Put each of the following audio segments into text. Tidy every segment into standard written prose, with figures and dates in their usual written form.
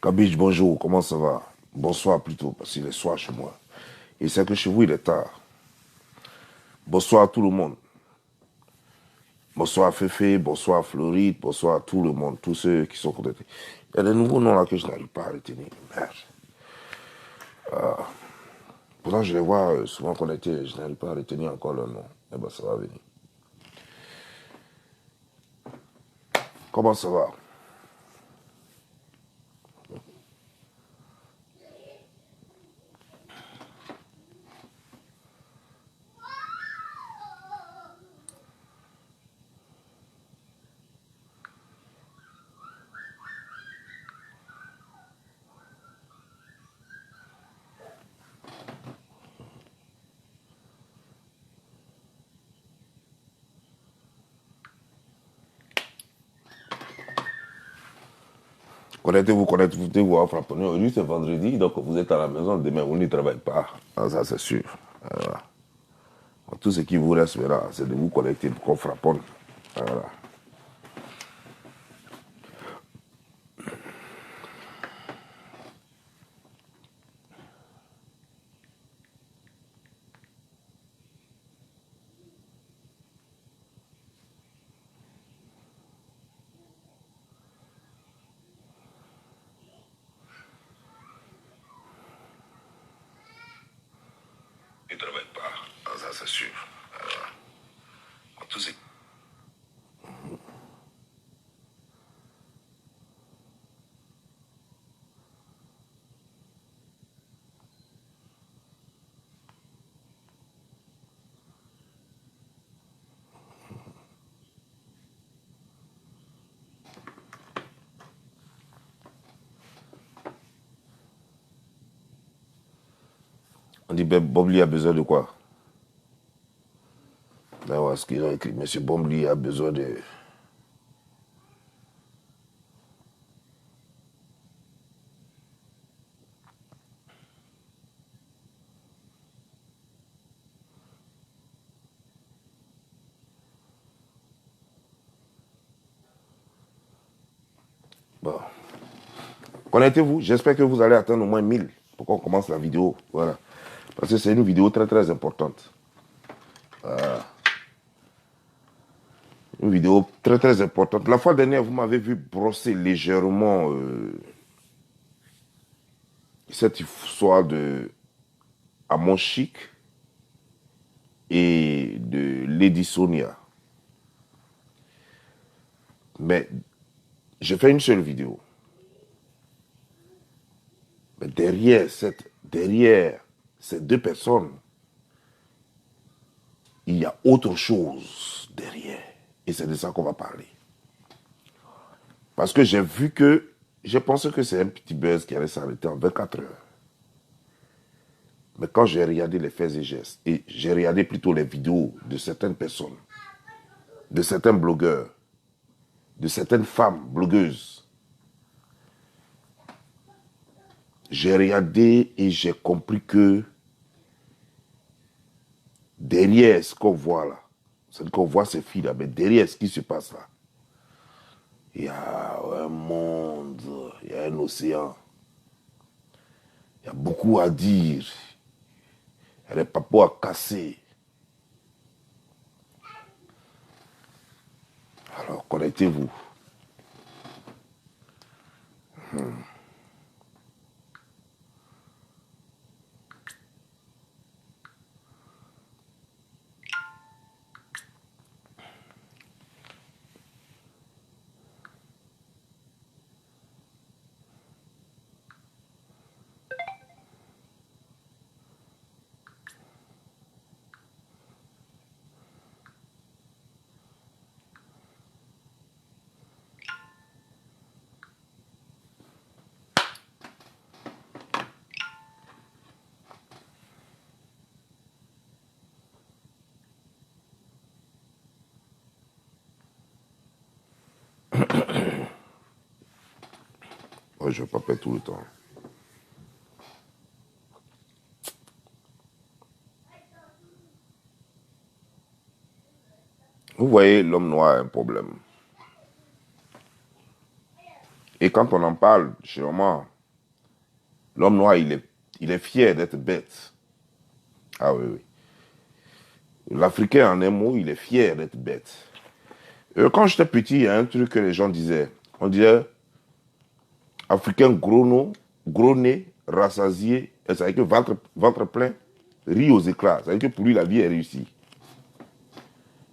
Kabich, bonjour, comment ça va? Bonsoir plutôt, parce qu'il est soir chez moi. Et c'est que chez vous, il est tard. Bonsoir à tout le monde. Bonsoir Féfé, bonsoir Floride, bonsoir à tout le monde, tous ceux qui sont connectés. Il y a des nouveaux noms là que je n'arrive pas à retenir. Merde. Pourtant, je les vois souvent connectés, je n'arrive pas à retenir encore leur nom. Eh ben, ça va venir. Comment ça va? Connectez-vous, connectez-vous à Frapponi. Aujourd'hui, c'est vendredi, donc vous êtes à la maison. Demain, vous ne travaillez pas. Ah, ça, c'est sûr. Voilà. Tout ce qui vous reste, voilà, c'est de vous connecter pour qu'on frapponne. Voilà. Ils ne travaillent pas. Ah, ça, c'est sûr. Voilà. Tout ce On dit, ben, Bobli a besoin de quoi? Ben ouais, ce qu'ils ont écrit. Monsieur Bobli a besoin de... Bon. Connectez-vous. J'espère que vous allez atteindre au moins 1000 pour qu'on commence la vidéo. Voilà. Parce que c'est une vidéo très très importante. Une vidéo très très importante. La fois dernière, vous m'avez vu brosser légèrement cette histoire de Amon Chic et de Lady Sonia. Mais j'ai fait une seule vidéo. Mais derrière ces deux personnes, il y a autre chose derrière. Et c'est de ça qu'on va parler. Parce que j'ai pensé que c'est un petit buzz qui allait s'arrêter en 24 heures. Mais quand j'ai regardé les faits et gestes, et j'ai regardé plutôt les vidéos de certaines personnes, de certains blogueurs, de certaines femmes blogueuses, j'ai regardé et j'ai compris que derrière ce qu'on voit là, c'est qu'on voit ces filles-là, mais derrière ce qui se passe là, il y a un monde, il y a un océan, il y a beaucoup à dire, il y a des papeaux à casser. Alors connectez-vous. Moi, je ne vais pas perdre tout le temps. Vous voyez, l'homme noir a un problème. Et quand on en parle, sûrement, L'homme noir, il est fier d'être bête. Ah oui, oui. L'Africain, en un mot, il est fier d'être bête. Quand j'étais petit, il y a un truc que les gens disaient. On disait, Africain gros nez, rassasié, c'est-à-dire que ventre plein, rit aux éclats. C'est-à-dire que pour lui, la vie est réussie.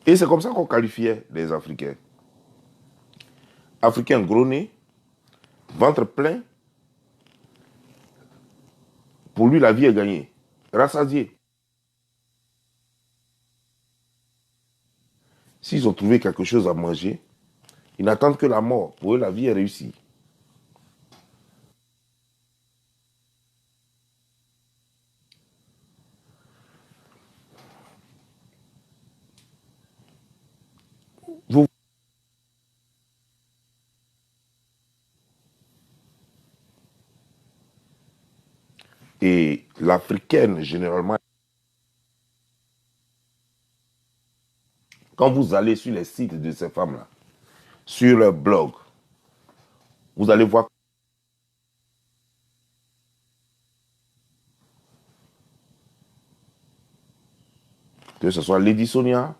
Et c'est comme ça qu'on qualifiait les Africains. Africain gros nez, ventre plein, pour lui, la vie est gagnée. Rassasié. S'ils ont trouvé quelque chose à manger, ils n'attendent que la mort. Pour eux, la vie est réussie. Vous Et l'africaine, généralement, quand vous allez sur les sites de ces femmes-là, sur leur blog, vous allez voir que ce soit Lady Sonia,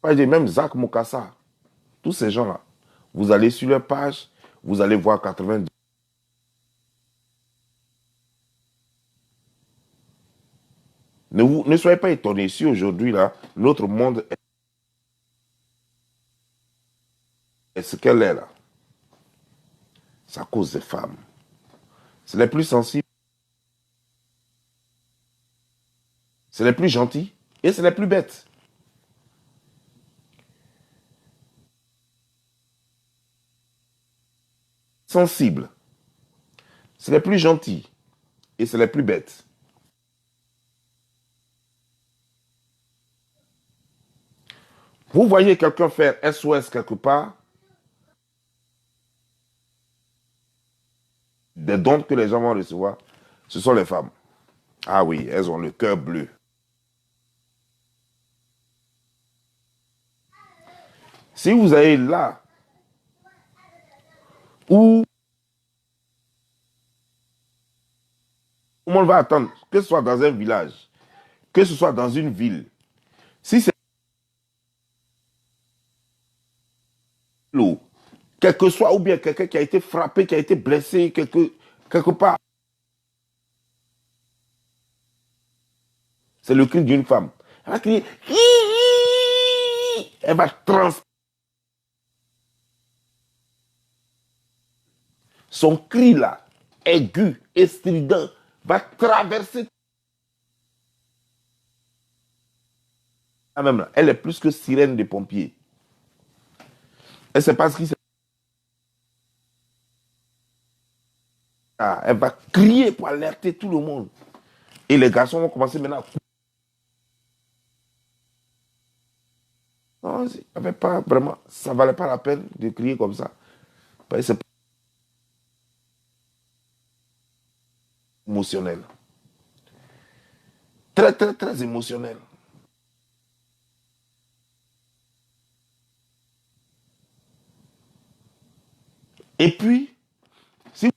même Zach Mokassa, tous ces gens-là. Vous allez sur leur page, vous allez voir 90. Ne soyez pas étonnés si aujourd'hui, là, notre monde est ce qu'elle est là. C'est à cause des femmes. C'est les plus sensibles, c'est les plus gentils et c'est les plus bêtes. Sensibles, c'est les plus gentils et c'est les plus bêtes. Vous voyez quelqu'un faire SOS quelque part, des dons que les gens vont recevoir, ce sont les femmes. Ah oui, elles ont le cœur bleu. Si vous allez là où tout le monde va attendre, que ce soit dans un village, que ce soit dans une ville, si c'est l'eau, quel que soit, ou bien quelqu'un qui a été frappé, qui a été blessé quelque part, c'est le cri d'une femme. Elle va crier, elle va son cri là, aigu et strident, va traverser même là. Elle est plus que sirène des pompiers. Elle ne sait pas ce qui s'est passé. Elle va crier pour alerter tout le monde. Et les garçons vont commencer maintenant. Non, avait pas vraiment, ça ne valait pas la peine de crier comme ça. Parce que c'est émotionnel. Très, très, très émotionnel. Et puis, si,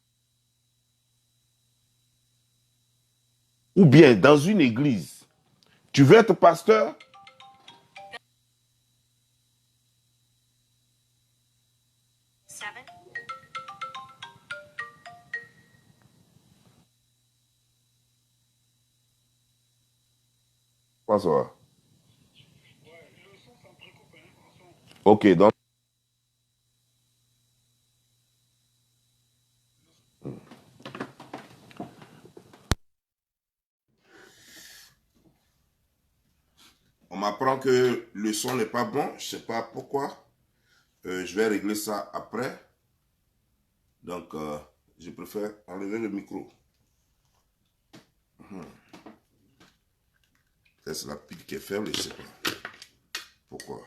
ou bien dans une église, tu veux être pasteur, François. Ok, donc, on m'apprend que le son n'est pas bon. Je ne sais pas pourquoi. Je vais régler ça après. Donc, je préfère enlever le micro. C'est la pile qui est faible, je ne sais pas pourquoi.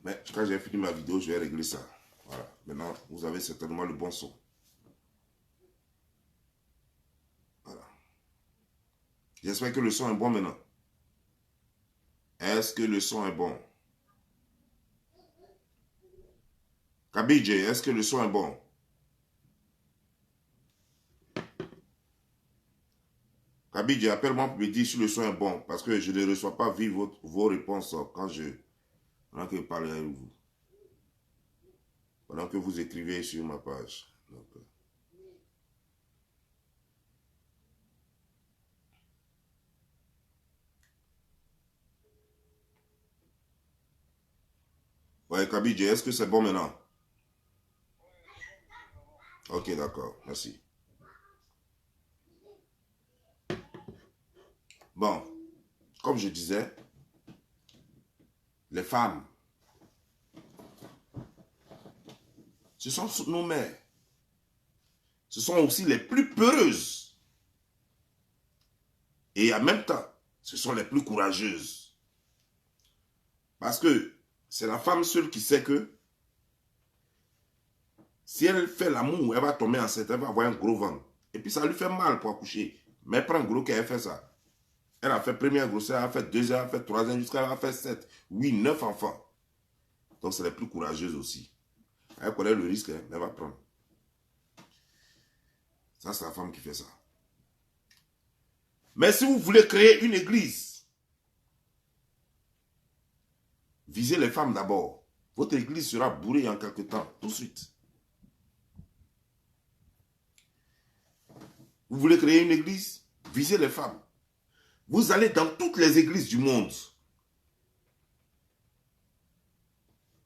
Mais quand j'ai fini ma vidéo, je vais régler ça. Voilà. Maintenant, vous avez certainement le bon son. Voilà. J'espère que le son est bon maintenant. Est-ce que le son est bon? Kabidje, est-ce que le son est bon? Kabidje, appelle-moi pour me dire si le son est bon, parce que je ne reçois pas vos réponses pendant que je parle avec vous. Pendant que vous écrivez sur ma page. Donc, ouais, Kabidje, est-ce que c'est bon maintenant? Ok, d'accord, merci. Bon, comme je disais, les femmes, ce sont nos mères. Ce sont aussi les plus peureuses. Et en même temps, ce sont les plus courageuses. Parce que c'est la femme seule qui sait que si elle fait l'amour, elle va tomber enceinte, elle va avoir un gros ventre. Et puis ça lui fait mal pour accoucher. Mais elle prend gros qu'elle fait ça. Elle a fait première grossesse, elle a fait deuxième, elle a fait troisième, jusqu'à elle a fait 7, 8, 9 enfants. Donc c'est les plus courageuses aussi. Elle connaît le risque, hein, elle va prendre. Ça, c'est la femme qui fait ça. Mais si vous voulez créer une église, visez les femmes d'abord. Votre église sera bourrée en quelque temps, tout de suite. Vous voulez créer une église, visez les femmes. Vous allez dans toutes les églises du monde.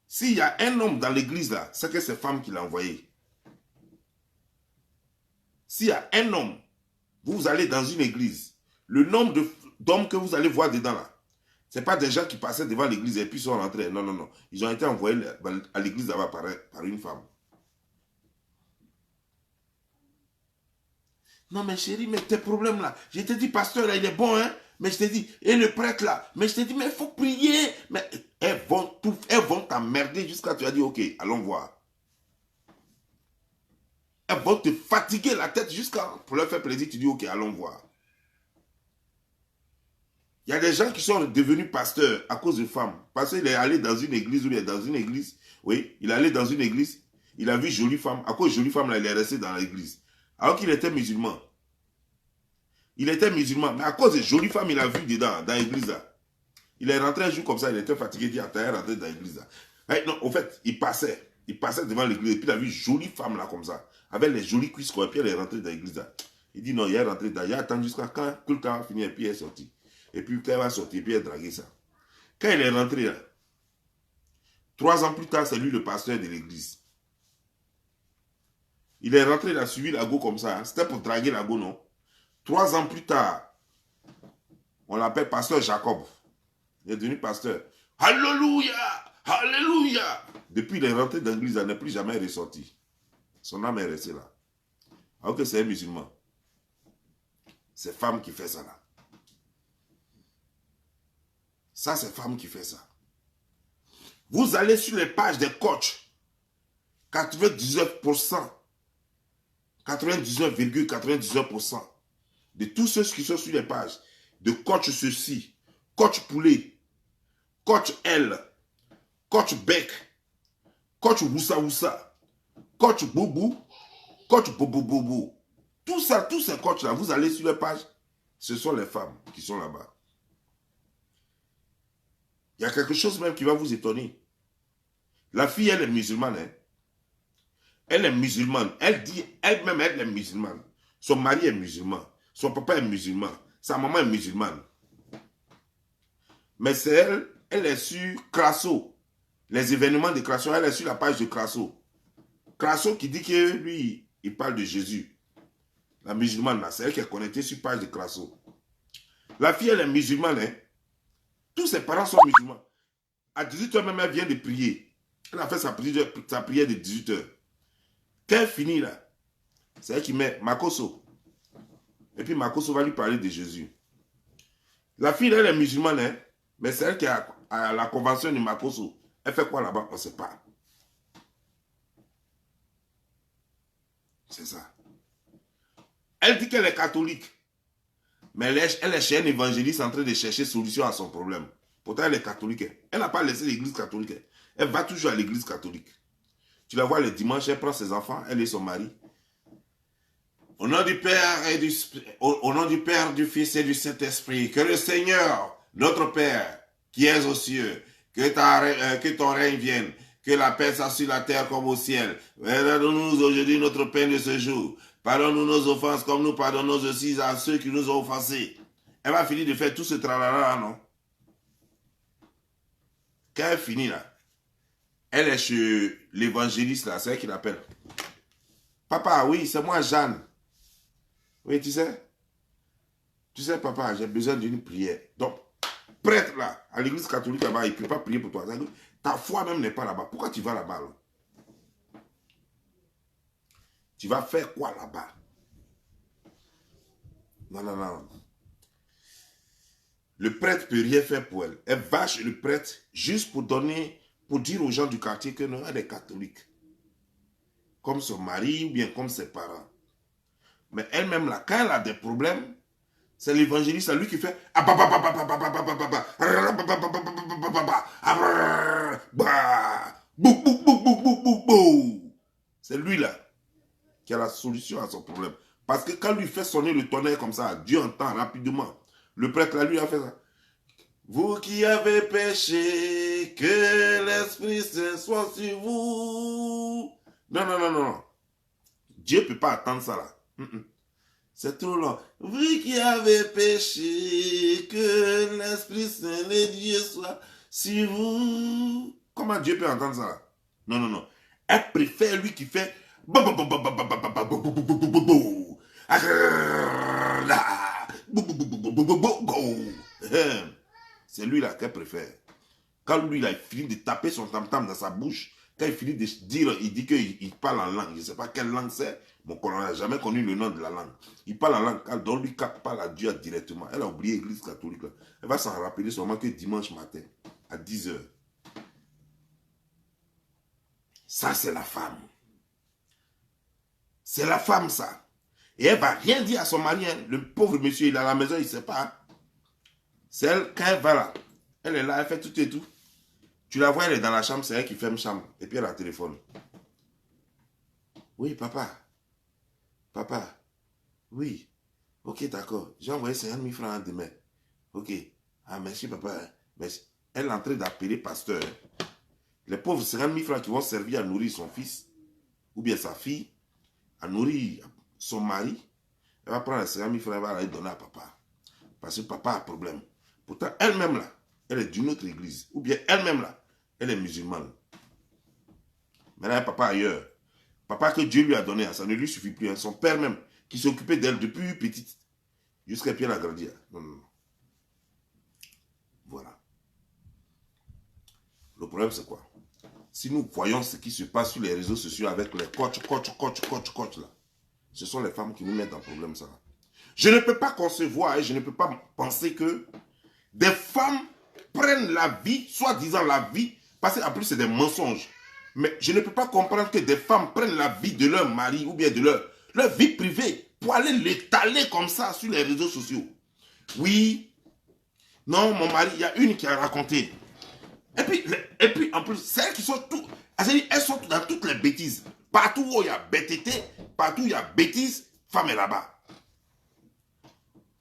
S'il y a un homme dans l'église là, c'est que c'est femme qui l'a envoyé. S'il y a un homme, vous allez dans une église, le nombre d'hommes que vous allez voir dedans là, ce n'est pas des gens qui passaient devant l'église et puis sont rentrés. Non, non, non. Ils ont été envoyés à l'église là-bas par une femme. Non, mais chérie, mais tes problèmes là, je t'ai dit, pasteur là, il est bon, hein? Mais je t'ai dit, et le prêtre là, mais je t'ai dit, mais il faut prier. Mais elles vont t'emmerder jusqu'à tu as dit, ok, allons voir. Elles vont te fatiguer la tête jusqu'à, pour leur faire plaisir, tu dis, ok, allons voir. Il y a des gens qui sont devenus pasteurs à cause de femmes. Parce qu'il est allé dans une église, ou il est dans une église, oui, il est allé dans une église, il a vu une jolie femme. À cause de jolie femme, là, il est resté dans l'église. Alors qu'il était musulman. Il était musulman, mais à cause de jolies femmes, il a vu dedans, dans l'église là. Il est rentré un jour comme ça, il était fatigué, il dit, attends, il est rentré dans l'église là. Non, en fait, il passait devant l'église, et puis il a vu une jolie femme là comme ça, avec les jolies cuisses, quoi, et puis elle est rentrée dans l'église là. Il dit non, il est rentré dedans, il a attendu jusqu'à quand que le temps va finir, et puis elle est sortie. Et puis quand elle va sortir, et puis elle a dragué ça. Quand il est rentré là, 3 ans plus tard, c'est lui le pasteur de l'église. Il est rentré, il a suivi la go comme ça, hein. C'était pour draguer la go, non? 3 ans plus tard, on l'appelle pasteur Jacob. Il est devenu pasteur. Alléluia! Alléluia! Depuis, il est rentré dans l'église, il n'est plus jamais ressorti. Son âme est restée là. Alors que c'est un musulman. C'est femme qui fait ça là. Ça, c'est femme qui fait ça. Vous allez sur les pages des coachs. 99%, 99,99% de tous ceux qui sont sur les pages de coach ceci, coach poulet, coach L, coach Beck, coach Woussa Woussa, coach Boubou, coach Bobo Bobo. Tout ça, tous ces coachs-là, vous allez sur les pages, ce sont les femmes qui sont là-bas. Il y a quelque chose même qui va vous étonner. La fille, elle est musulmane. Hein? Elle est musulmane. Elle dit elle-même, elle est musulmane. Son mari est musulman. Son papa est musulman. Sa maman est musulmane. Mais c'est elle, elle est sur Crasso. Les événements de Crasso, elle est sur la page de Crasso. Crasso qui dit que lui, il parle de Jésus. La musulmane, là, c'est elle qui est connectée sur la page de Crasso. La fille, elle est musulmane. Hein? Tous ses parents sont musulmans. À 18h même, elle vient de prier. Elle a fait sa prière de 18h. Quand elle finit là, c'est elle qui met Makoso. Et puis Makoso va lui parler de Jésus. La fille, elle est musulmane, hein? Mais c'est elle qui est à la convention de Makoso. Elle fait quoi là-bas? On ne sait pas. C'est ça. Elle dit qu'elle est catholique. Mais elle est chez un évangéliste en train de chercher solution à son problème. Pourtant, elle est catholique. Elle n'a pas laissé l'église catholique. Elle va toujours à l'église catholique. Tu la vois le dimanche, elle prend ses enfants, elle et son mari. Au nom du Père et au nom du Père, du Fils et du Saint-Esprit, que le Seigneur, notre Père, qui es aux cieux, que ton règne vienne, que la paix soit sur la terre comme au ciel. Donne-nous aujourd'hui notre pain de ce jour. Pardonne-nous nos offenses comme nous pardonnons aussi à ceux qui nous ont offensés. Elle va finir de faire tout ce tralala, non? Quand elle finit là, elle est chez l'évangéliste là, c'est elle qui l'appelle. Papa, oui, c'est moi Jeanne. Oui, tu sais, papa, j'ai besoin d'une prière. Donc, prêtre là, à l'église catholique là-bas, il ne peut pas prier pour toi. Ta foi même n'est pas là-bas. Pourquoi tu vas là-bas là? Tu vas faire quoi là-bas? Non, non, non. Le prêtre ne peut rien faire pour elle. Elle va chez le prêtre juste pour dire aux gens du quartier que non, elle est catholique. Comme son mari ou bien comme ses parents. Mais elle-même là, quand elle a des problèmes, c'est l'évangéliste, c'est lui qui fait. C'est lui là qui a la solution à son problème. Parce que quand lui fait sonner le tonnerre comme ça, Dieu entend rapidement. Le prêtre là, lui a fait ça. Vous qui avez péché, que l'Esprit Saint soit sur vous. Non, non, non, non. Dieu ne peut pas attendre ça là. C'est trop long. Vous qui avez péché, que l'Esprit Saint de Dieu soit sur vous. Comment Dieu peut entendre ça là? Non, non, non. Elle préfère lui qui fait. C'est lui là qu'elle préfère. Quand lui là, il finit de taper son tam-tam dans sa bouche, quand il finit de dire, il dit qu'il parle en langue. Je ne sais pas quelle langue c'est. Bon, on n'a jamais connu le nom de la langue. Il parle en langue. Quand donc lui parle à Dieu directement. Elle a oublié l'église catholique là. Elle va s'en rappeler seulement que dimanche matin, à 10h. Ça, c'est la femme. C'est la femme, ça. Et elle ne va rien dire à son mari. Hein. Le pauvre monsieur, il est à la maison, il ne sait pas. Hein. C'est elle, quand elle va là, elle est là, elle fait tout et tout. Tu la vois, elle est dans la chambre, c'est elle qui ferme chambre. Et puis elle a le téléphone. Oui, papa. Papa. Oui. Ok, d'accord. J'ai envoyé 50 000 francs demain. Ok. Ah, merci, papa. Merci. Elle est en train d'appeler pasteur. Les pauvres 50 000 francs qui vont servir à nourrir son fils, ou bien sa fille, à nourrir son mari, elle va prendre les 50 000 francs, elle va les donner à papa. Parce que papa a problème. Pourtant, elle-même là, elle est d'une autre église. Ou bien elle-même là, elle est musulmane. Maintenant, elle a papa ailleurs. Papa que Dieu lui a donné, ça ne lui suffit plus. Hein. Son père même, qui s'occupait d'elle depuis petite, jusqu'à ce qu'elle a grandi. Non, non, non. Voilà. Le problème, c'est quoi? Si nous voyons ce qui se passe sur les réseaux sociaux avec les coachs là, ce sont les femmes qui nous mettent en problème, ça. Je ne peux pas concevoir et je ne peux pas penser que des femmes prennent la vie, soi-disant la vie, parce qu'en plus c'est des mensonges. Mais je ne peux pas comprendre que des femmes prennent la vie de leur mari ou bien de leur vie privée pour aller l'étaler comme ça sur les réseaux sociaux. Oui, non, mon mari, il y a une qui a raconté. Et puis en plus, c'est elles qui sont toutes, elles sont dans toutes les bêtises. Partout où il y a bêtité, partout où il y a bêtise, femme est là-bas.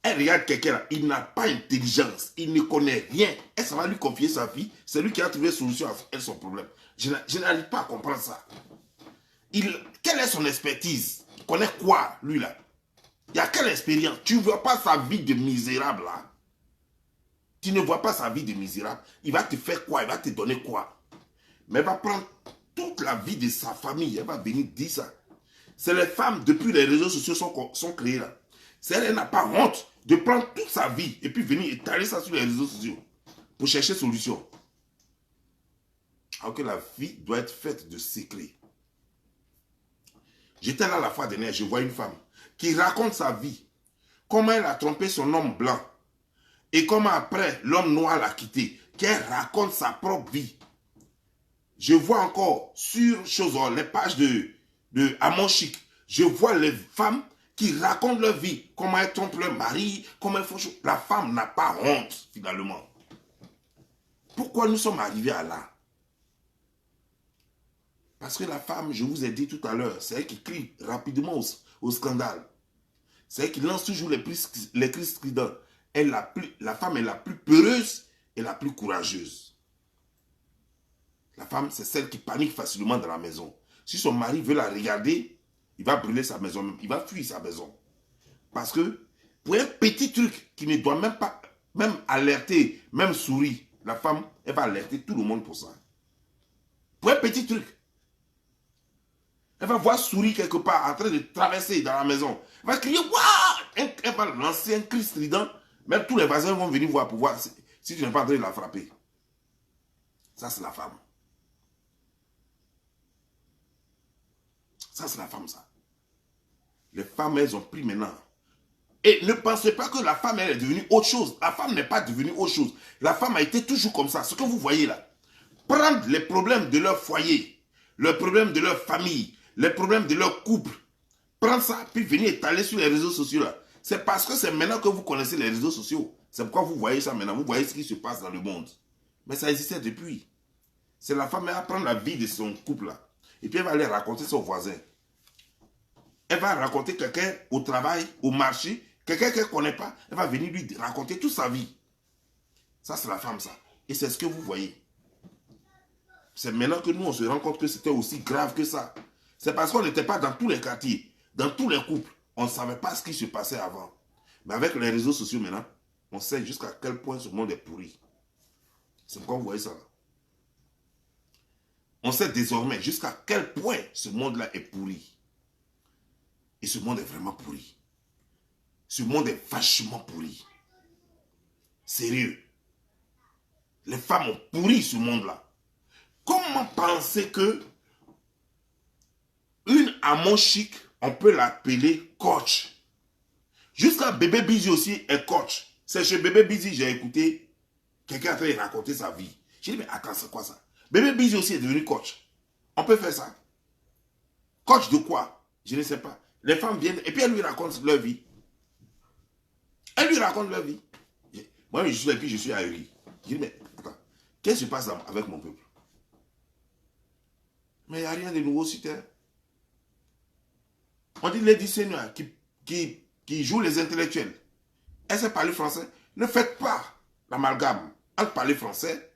Elle regarde quelqu'un là, il n'a pas intelligence, il ne connaît rien. Elle va lui confier sa vie, c'est lui qui a trouvé solution à elle, son problème. Je n'arrive pas à comprendre ça. Quelle est son expertise? Il connaît quoi, lui là? Il y a quelle expérience? Tu ne vois pas sa vie de misérable là? Tu ne vois pas sa vie de misérable. Il va te faire quoi? Il va te donner quoi? Mais elle va prendre toute la vie de sa famille. Elle va venir dire ça. C'est les femmes, depuis les réseaux sociaux sont créées là. Elle n'a pas honte de prendre toute sa vie et puis venir étaler ça sur les réseaux sociaux pour chercher solution. Alors que la vie doit être faite de secrets. J'étais là la fois dernière, je vois une femme qui raconte sa vie. Comment elle a trompé son homme blanc. Et comment après, l'homme noir l'a quitté. Qu'elle raconte sa propre vie. Je vois encore sur les pages de Amon Chic, je vois les femmes qui racontent leur vie. Comment elles trompent leur mari. Comment elles font. La femme n'a pas honte, finalement. Pourquoi nous sommes arrivés à là? Parce que la femme, je vous ai dit tout à l'heure, c'est elle qui crie rapidement au scandale. C'est elle qui lance toujours les cris stridents. La femme est la plus peureuse et la plus courageuse. La femme, c'est celle qui panique facilement dans la maison. Si son mari veut la regarder, il va brûler sa maison, il va fuir sa maison. Parce que pour un petit truc qui ne doit même pas, même alerter, même sourire, la femme, elle va alerter tout le monde pour ça. Pour un petit truc. Elle va voir sourire quelque part en train de traverser dans la maison. Elle va crier, waouh! Elle va lancer un cri strident. Même tous les voisins vont venir voir pour voir si tu n'es pas en train de la frapper. Ça, c'est la femme. Ça, c'est la femme, ça. Les femmes, elles ont pris maintenant. Et ne pensez pas que la femme, elle est devenue autre chose. La femme n'est pas devenue autre chose. La femme a été toujours comme ça. Ce que vous voyez là. Prendre les problèmes de leur foyer, les problèmes de leur famille, les problèmes de leur couple, prendre ça, puis venir étaler sur les réseaux sociaux là. C'est parce que c'est maintenant que vous connaissez les réseaux sociaux. C'est pourquoi vous voyez ça maintenant. Vous voyez ce qui se passe dans le monde. Mais ça existait depuis. C'est la femme, elle va prendre la vie de son couple là. Et puis elle va aller raconter son voisin. Elle va raconter quelqu'un au travail, au marché, quelqu'un qu'elle ne connaît pas. Elle va venir lui raconter toute sa vie. Ça, c'est la femme, ça. Et c'est ce que vous voyez. C'est maintenant que nous, on se rend compte que c'était aussi grave que ça. C'est parce qu'on n'était pas dans tous les quartiers, dans tous les couples. On ne savait pas ce qui se passait avant. Mais avec les réseaux sociaux maintenant, on sait jusqu'à quel point ce monde est pourri. C'est pourquoi vous voyez ça là. On sait désormais jusqu'à quel point ce monde-là est pourri. Et ce monde est vraiment pourri. Ce monde est vachement pourri. Sérieux. Les femmes ont pourri ce monde-là. Comment penser que une amant chic, on peut l'appeler coach? Jusqu'à Bébé Busy aussi est coach. C'est chez Bébé Busy, j'ai écouté quelqu'un en train de raconter sa vie. J'ai dit, mais attends, c'est quoi ça? Bébé Busy aussi est devenu coach. On peut faire ça. Coach de quoi? Je ne sais pas. Les femmes viennent et puis elles lui racontent leur vie. Elles lui racontent leur vie. Moi, je suis là et puis je suis ahuri. Je dis, mais attends, qu'est-ce qui se passe avec mon peuple? Mais il n'y a rien de nouveau sur terre. On dit Lady Seigneur qui joue les intellectuels. Elle sait parler français. Ne faites pas l'amalgame entre parler français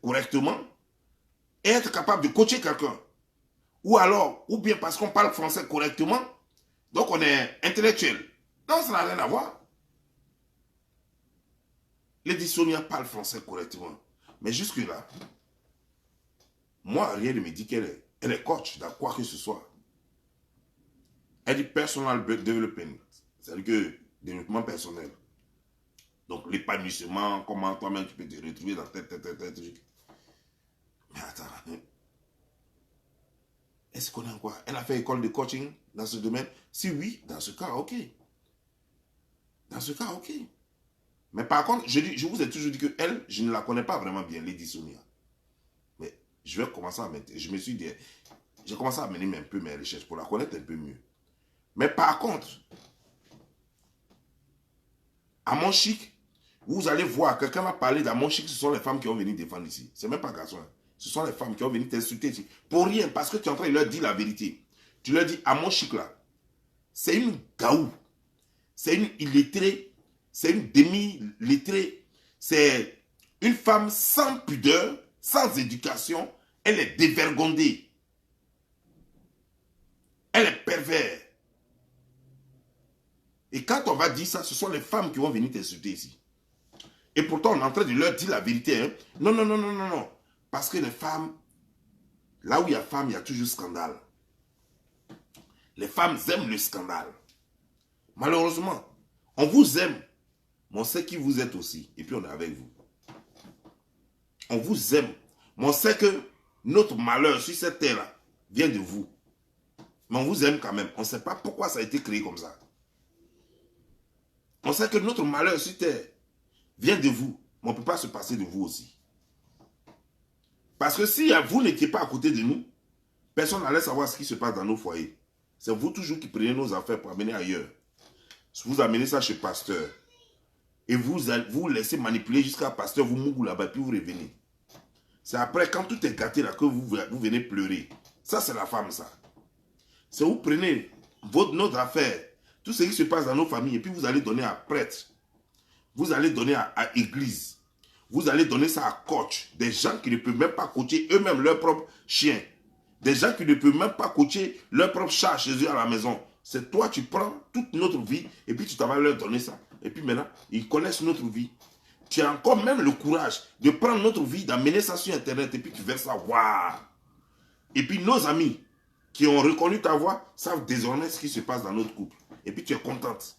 correctement et être capable de coacher quelqu'un. Ou alors, ou bien parce qu'on parle français correctement, donc on est intellectuel. Non, ça n'a rien à voir. Lady Sonia parle français correctement. Mais jusque-là, moi, rien ne me dit qu'elle est coach dans quoi que ce soit. Elle dit personal development. C'est-à-dire que développement personnel. Donc l'épanouissement, comment toi-même tu peux te retrouver dans tel truc. Mais attends. Est-ce qu'on a quoi? Elle a fait école de coaching dans ce domaine? Si oui, dans ce cas, ok. Dans ce cas, ok. Mais par contre, je vous ai toujours dit que elle, je ne la connais pas vraiment bien, Lady Sonia. Mais je vais commencer à mettre, je me suis dit, j'ai commencé à mener un peu mes recherches pour la connaître un peu mieux. Mais par contre, à mon chic, vous allez voir, quelqu'un va parler d'Amon Chic, ce sont les femmes qui ont venu défendre ici. Ce n'est même pas garçon. Ce sont les femmes qui ont venu t'insulter ici. Pour rien, parce que tu es en train de leur dire la vérité. Tu leur dis, Amon Chic là, c'est une gaou. C'est une illettrée. C'est une demi-lettrée. C'est une femme sans pudeur, sans éducation. Elle est dévergondée. Elle est perverse. Et quand on va dire ça, ce sont les femmes qui vont venir t'insulter ici. Et pourtant, on est en train de leur dire la vérité. Hein. Non, non, non, non, non, non. Parce que les femmes, là où il y a femme, il y a toujours scandale. Les femmes aiment le scandale. Malheureusement, on vous aime, mais on sait qui vous êtes aussi. Et puis on est avec vous. On vous aime, mais on sait que notre malheur sur cette terre-là vient de vous. Mais on vous aime quand même. On ne sait pas pourquoi ça a été créé comme ça. On sait que notre malheur sur terre vient de vous, mais on ne peut pas se passer de vous aussi. Parce que si vous n'étiez pas à côté de nous, personne n'allait savoir ce qui se passe dans nos foyers. C'est vous toujours qui prenez nos affaires pour amener ailleurs. Vous amenez ça chez pasteur. Et vous laissez manipuler jusqu'à pasteur, vous mourrez là-bas, puis vous revenez. C'est après, quand tout est gâté là, que vous venez pleurer. Ça, c'est la femme, ça. C'est vous prenez notre affaire, tout ce qui se passe dans nos familles, et puis vous allez donner à prêtre. Vous allez donner à église. Vous allez donner ça à coach. Des gens qui ne peuvent même pas coacher eux-mêmes leur propre chien. Des gens qui ne peuvent même pas coacher leur propre chat chez eux à la maison. C'est toi, tu prends toute notre vie et puis tu t'en vas leur donner ça. Et puis maintenant, ils connaissent notre vie. Tu as encore même le courage de prendre notre vie, d'amener ça sur Internet et puis tu verses ça. Waouh! Et puis nos amis qui ont reconnu ta voix savent désormais ce qui se passe dans notre couple. Et puis tu es contente.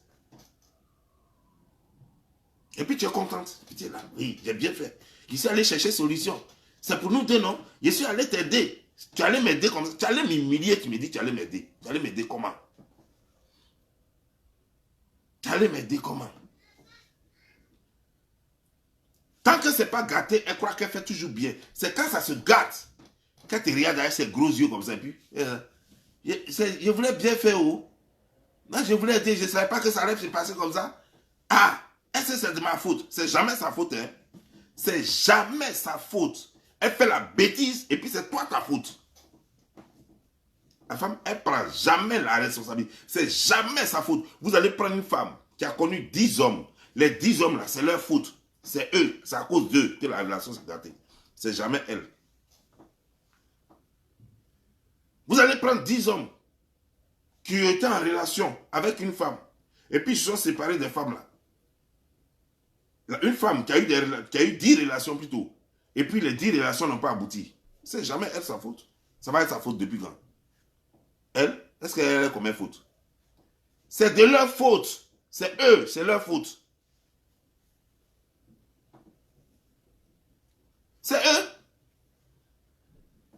Et puis tu es contente. Et puis tu es là, oui, j'ai bien fait. Je suis allé chercher solution. C'est pour nous deux, non? Je suis allé t'aider. Tu allais m'aider comme ça. Tu allais m'humilier, tu me dis tu allais m'aider. Tu allais m'aider comment? Tu allais m'aider comment? Tant que ce n'est pas gâté, elle croit qu'elle fait toujours bien. C'est quand ça se gâte, quand tu regardes avec ses gros yeux comme ça, et puis, je voulais bien faire où? Non, je voulais aider, je ne savais pas que ça allait se passer comme ça. Ah, est-ce que c'est de ma faute? C'est jamais sa faute, hein? C'est jamais sa faute. Elle fait la bêtise et puis c'est toi ta faute. La femme, elle ne prend jamais la responsabilité. C'est jamais sa faute. Vous allez prendre une femme qui a connu 10 hommes. Les 10 hommes là, c'est leur faute. C'est eux, c'est à cause d'eux que la relation s'est gâtée. C'est jamais elle. Vous allez prendre 10 hommes qui étaient en relation avec une femme. Et puis ils se sont séparés des femmes là. Une femme qui a eu 10 relations plutôt. Et puis les 10 relations n'ont pas abouti. C'est jamais elle sa faute. Ça va être sa faute depuis quand? Elle, est-ce qu'elle est combien de faute? C'est de leur faute. C'est eux, c'est leur faute. C'est eux.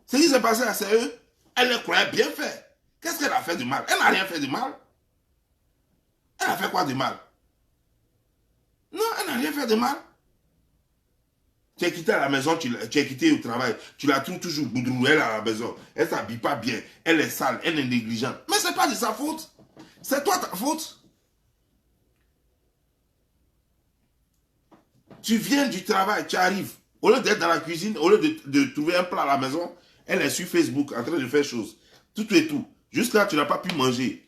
Ce qui s'est passé là, c'est eux. Elle les croyait bien fait. Qu'est-ce qu'elle a fait de mal? Elle n'a rien fait de mal. Elle a fait quoi de mal? Non, elle n'a rien fait de mal. Tu es quitté à la maison, tu es quitté au travail, tu la trouves toujours boudrou, elle à la maison. Elle ne s'habille pas bien, elle est sale, elle est négligente. Mais ce n'est pas de sa faute. C'est toi ta faute. Tu viens du travail, tu arrives. Au lieu d'être dans la cuisine, au lieu de trouver un plat à la maison, elle est sur Facebook en train de faire choses. Tout et tout. Jusqu'à tu n'as pas pu manger.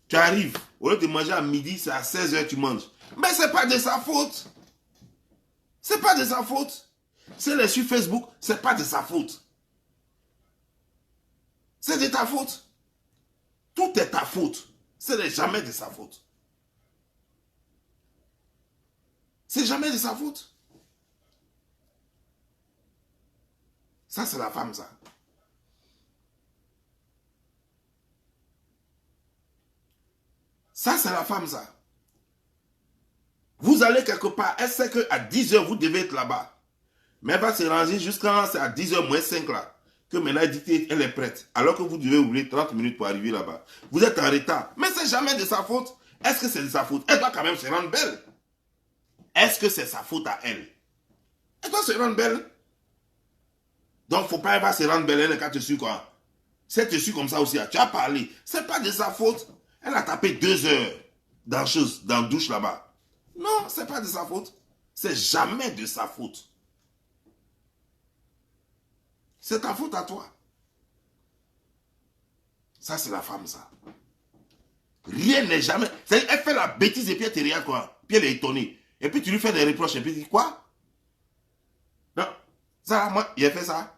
Tu arrives. Au lieu de manger à midi, c'est à 16h tu manges. Mais ce n'est pas de sa faute. C'est pas de sa faute. Si elle est sur Facebook, ce n'est pas de sa faute. C'est de ta faute. Tout est ta faute. Ce n'est jamais de sa faute. C'est jamais de sa faute. Ça, c'est la femme, ça. Ça, c'est la femme, ça. Vous allez quelque part, elle sait qu'à 10h, vous devez être là-bas. Mais elle va se ranger jusqu'à à 10h moins 5 là. Que maintenant, elle dit qu'elle est prête. Alors que vous devez rouler 30 minutes pour arriver là-bas. Vous êtes en retard. Mais c'est jamais de sa faute. Est-ce que c'est de sa faute? Elle doit quand même se rendre belle. Est-ce que c'est sa faute à elle? Elle doit se rendre belle. Donc, il ne faut pas, elle va se rendre belle, elle quand tu suis quoi. Si elle te suit comme ça aussi, tu as parlé. Ce n'est pas de sa faute. Elle a tapé 2 heures dans la douche là-bas. Non, ce n'est pas de sa faute. C'est jamais de sa faute. C'est ta faute à toi. Ça, c'est la femme, ça. Rien n'est jamais... Elle fait la bêtise et puis elle te regarde quoi. Puis elle est étonnée. Et puis tu lui fais des reproches et puis tu dis quoi? Non, ça, moi, il a fait ça.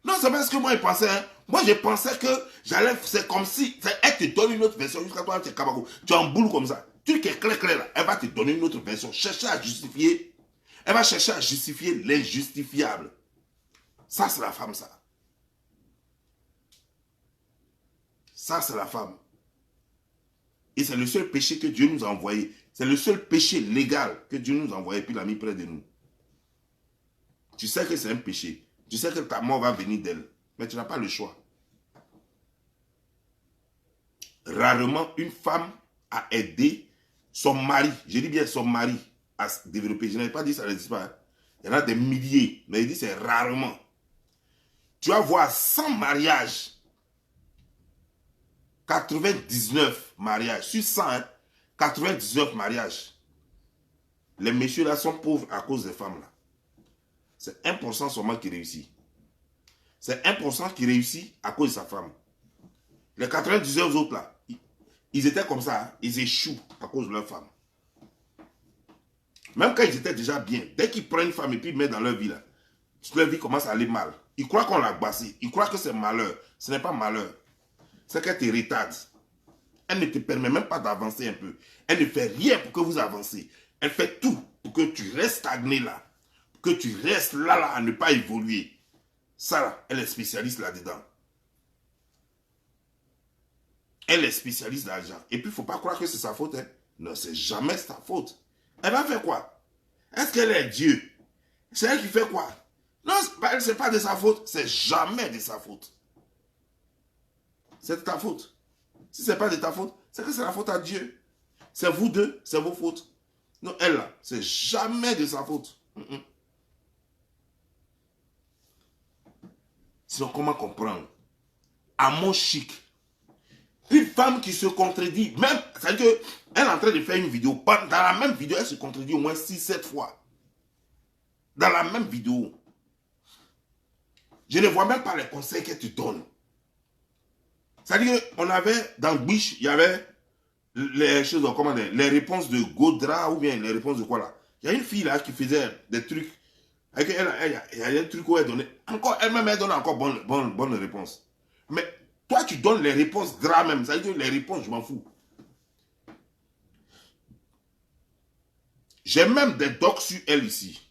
Non, c'est parce que moi, je pensais... Hein, moi, je pensais que j'allais... C'est comme si... Elle te donne une autre version jusqu'à toi, tu es cabago. Tu es en boule comme ça. Tu es clair là. Elle va te donner une autre version. Chercher à justifier. Elle va chercher à justifier l'injustifiable. Ça, c'est la femme, ça. Ça, c'est la femme. Et c'est le seul péché que Dieu nous a envoyé. C'est le seul péché légal que Dieu nous a envoyé et puis l'a mis près de nous. Tu sais que c'est un péché. Tu sais que ta mort va venir d'elle. Mais tu n'as pas le choix. Rarement, une femme a aidé son mari, je dis bien son mari, à se développer. Je n'ai pas dit ça n'existe pas. Hein. Il y en a des milliers. Mais il dit c'est rarement. Tu vas voir 100 mariages. 99 mariages. Sur 100, hein, 99 mariages. Les messieurs là sont pauvres à cause des femmes là. C'est 1% seulement qui réussit. C'est 1% qui réussit à cause de sa femme. Les 99 autres là, ils étaient comme ça, hein, ils échouent à cause de leur femme. Même quand ils étaient déjà bien, dès qu'ils prennent une femme et puis ils mettent dans leur vie là, leur vie commence à aller mal. Ils croient qu'on l'a bassé, ils croient que c'est malheur. Ce n'est pas malheur. C'est qu'elle te retarde. Elle ne te permet même pas d'avancer un peu. Elle ne fait rien pour que vous avancez. Elle fait tout pour que tu restes stagné là. Pour que tu restes là à ne pas évoluer. Ça là, elle est spécialiste là-dedans. Elle est spécialiste d'argent. Et puis, il ne faut pas croire que c'est sa faute. Hein. Non, c'est jamais sa faute. Elle va faire quoi? Est-ce qu'elle est Dieu? C'est elle qui fait quoi? Non, ce n'est pas de sa faute. C'est jamais de sa faute. C'est de ta faute. Si ce n'est pas de ta faute, c'est que c'est la faute à Dieu. C'est vous deux, c'est vos fautes. Non, elle là, c'est jamais de sa faute. Sinon, comment comprendre? À mon chic. Une femme qui se contredit, même, c'est-à-dire qu'elle est en train de faire une vidéo, dans la même vidéo, elle se contredit au moins 6-7 fois. Dans la même vidéo. Je ne vois même pas les conseils qu'elle te donne. C'est-à-dire qu'on avait, dans Biche, il y avait les choses, comment dire, les réponses de Godra, ou bien les réponses de quoi là. Il y a une fille là qui faisait des trucs, il y a des trucs où elle donnait, encore, elle-même, elle donne encore bonne réponse. Mais toi, tu donnes les réponses gras même. Ça veut dire les réponses, je m'en fous. J'ai même des docs sur elle ici.